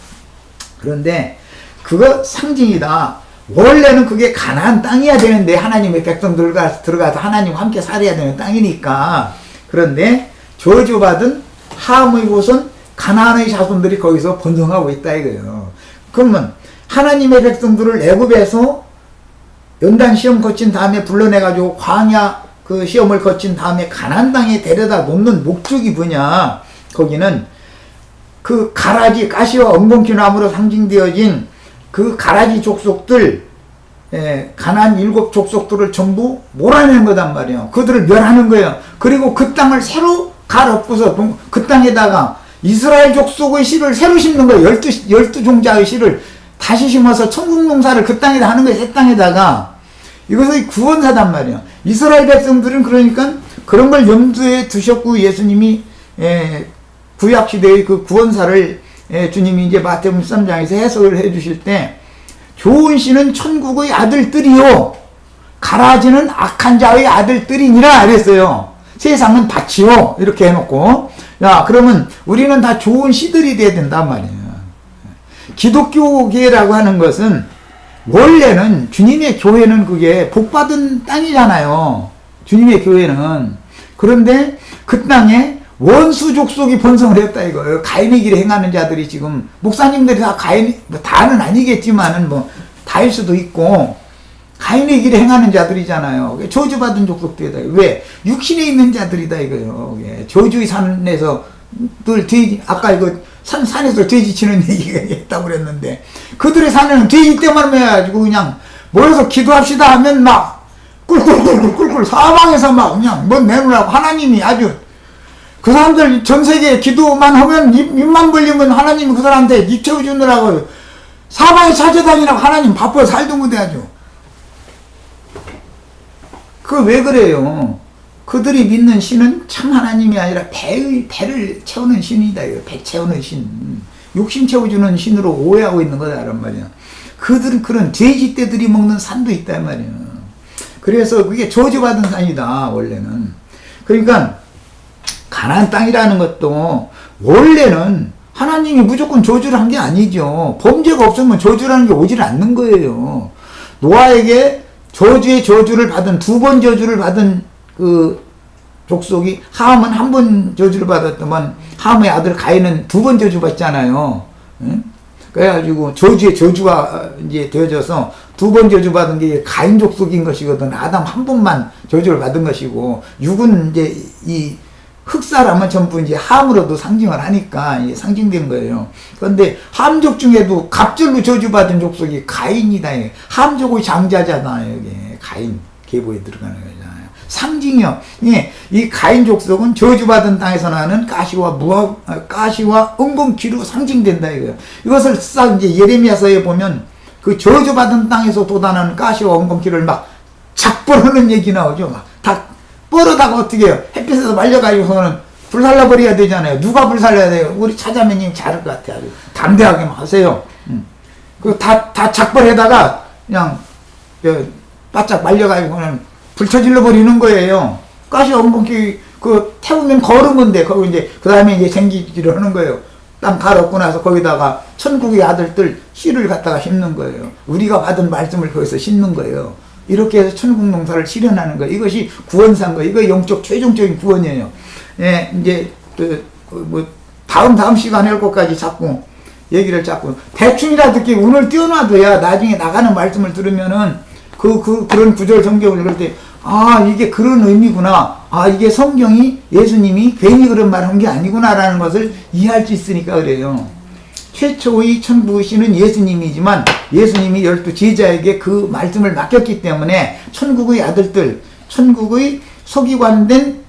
Speaker 1: 그런데 그거 상징이다. 원래는 그게 가나안 땅이어야 되는데, 하나님의 백성들 들어가서 하나님과 함께 살아야 되는 땅이니까. 그런데 저주받은 함의 곳은 가나안의 자손들이 거기서 번성하고 있다 이거예요. 그러면 하나님의 백성들을 애굽에서 연단 시험 거친 다음에 불러내가지고 광야 그 시험을 거친 다음에 가나안 땅에 데려다 놓는 목적이 뭐냐? 거기는 그 가라지, 가시와 엉겅퀴 나무로 상징되어진 그 가라지 족속들, 가나안 7 족속들을 전부 몰아내는 거단 말이에요. 그들을 멸하는 거예요. 그리고 그 땅을 새로 갈아엎고서 그 땅에다가 이스라엘 족속의 씨를 새로 심는 거예요. 12 종자의 씨를 다시 심어서 천국 농사를 그 땅에다 하는 거예요. 새 땅에다가. 이것이 구원사단 말이에요. 이스라엘 백성들은 그러니까 그런 걸 염두에 두셨고, 예수님이 구약시대의 그 구원사를 주님이 이제 마태복음 13장에서 해석을 해 주실 때, 좋은 씨는 천국의 아들들이요, 가라지는 악한 자의 아들들이니라 그랬어요. 세상은 밭이요, 이렇게 해놓고. 야, 그러면 우리는 다 좋은 씨들이 돼야 된단 말이에요. 기독교계라고 하는 것은 원래는 주님의 교회는 그게 복받은 땅이잖아요. 주님의 교회는. 그런데 그 땅에 원수 족속이 번성을 했다 이거예요. 가인의 길에 행하는 자들이 지금, 목사님들이 다 가인, 다는 아니겠지만은 다일 수도 있고, 가인의 길에 행하는 자들이잖아요. 저주받은 족속들이다. 왜? 육신에 있는 자들이다 이거예요. 저주의 산에서 늘 돼지, 아까 이거 산에서 돼지 치는 얘기가 있다고 그랬는데, 그들의 산에는 돼지 때만 해가지고 그냥 모여서 기도합시다 하면 막 꿀꿀꿀꿀꿀 사방에서 막 그냥 뭐 내놓으라고 하나님이 아주 그 사람들 전 세계에 기도만 하면 입만 벌리면 하나님이 그 사람한테 입 채워주느라고 사방에 찾아다니라고 하나님 바빠 살도 못해야죠. 그 왜 그래요? 그들이 믿는 신은 참 하나님이 아니라 배를 채우는 신이다. 배 채우는 신. 욕심 채워주는 신으로 오해하고 있는 거다란 말이야. 그들은 그런 돼지떼들이 먹는 산도 있단 말이야. 그래서 그게 저주받은 산이다 원래는. 그러니까 가나안 땅이라는 것도 원래는 하나님이 무조건 저주를 한 게 아니죠. 범죄가 없으면 저주라는 게 오질 않는 거예요. 노아에게 저주의 저주를 받은, 2번 저주를 받은 그 족속이, 함은 1번 저주를 받았더만 함의 아들 가인은 2번 저주 받잖아요. 응? 그래가지고 저주의 저주가 이제 되어져서 2번 저주 받은 게 가인 족속인 것이거든. 아담 1번만 저주를 받은 것이고, 6은 이제 이 흑사람은 전부 이제 함으로도 상징을 하니까 이게 상징된 거예요. 그런데 함족 중에도 갑절로 저주받은 족속이 가인이다. 함족의 장자잖아요. 이게 가인 계보에 들어가는 거잖아요. 상징이요. 예, 이 가인 족속은 저주받은 땅에서 나는 가시와 은봉키로 상징된다 이거예요. 이것을 싹 이제 예레미야서에 보면 그 저주받은 땅에서 돋아나는 가시와 은봉키를 막 작벌하는 얘기 나오죠. 막 다 뻘어다가 어떻게 해요? 햇빛에서 말려가지고서는 불살라버려야 되잖아요. 누가 불살려야 돼요? 우리 차자매님 잘할 것 같아요. 담대하게 하세요. 그 다 작벌에다가 그냥 바짝 말려가지고는 불쳐질러 버리는 거예요. 가시 원봉기 그 태우면 거르면 돼. 거기 이제 그 다음에 이제 생기기를 하는 거예요. 땅 갈았고 나서 거기다가 천국의 아들들 씨를 갖다가 심는 거예요. 우리가 받은 말씀을 거기서 심는 거예요. 이렇게 해서 천국 농사를 실현하는 거예요. 이것이 구원산 거예요. 이거 영적 최종적인 구원이에요. 예, 이제 뭐 다음 시간에 할 것까지 자꾸 얘기를 자꾸 대충이라도 이렇게 운을 띄워놔둬야 나중에 나가는 말씀을 들으면은 그런 구절 성경을 읽을 때, 아, 이게 그런 의미구나. 아, 이게 성경이 예수님이 괜히 그런 말 한 게 아니구나라는 것을 이해할 수 있으니까 그래요. 최초의 천국의 신은 예수님이지만 예수님이 12 제자에게 그 말씀을 맡겼기 때문에 천국의 아들들, 천국의 서기관된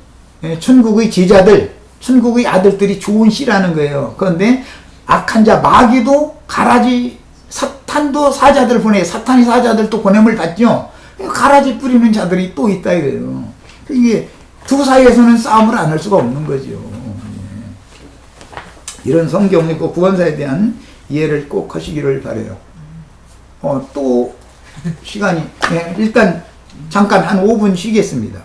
Speaker 1: 천국의 제자들, 천국의 아들들이 좋은 씨라는 거예요. 그런데 악한 자 마귀도 가라지, 사탄도 사자들 보내, 사탄이 사자들 또 보냄을 받죠. 가라지 뿌리는 자들이 또 있다 이거예요. 이게 두 사이에서는 싸움을 안 할 수가 없는 거죠. 이런 성경의 구원사에 대한 이해를 꼭 하시기를 바라요. 또 시간이, 일단 잠깐 한 5분 쉬겠습니다.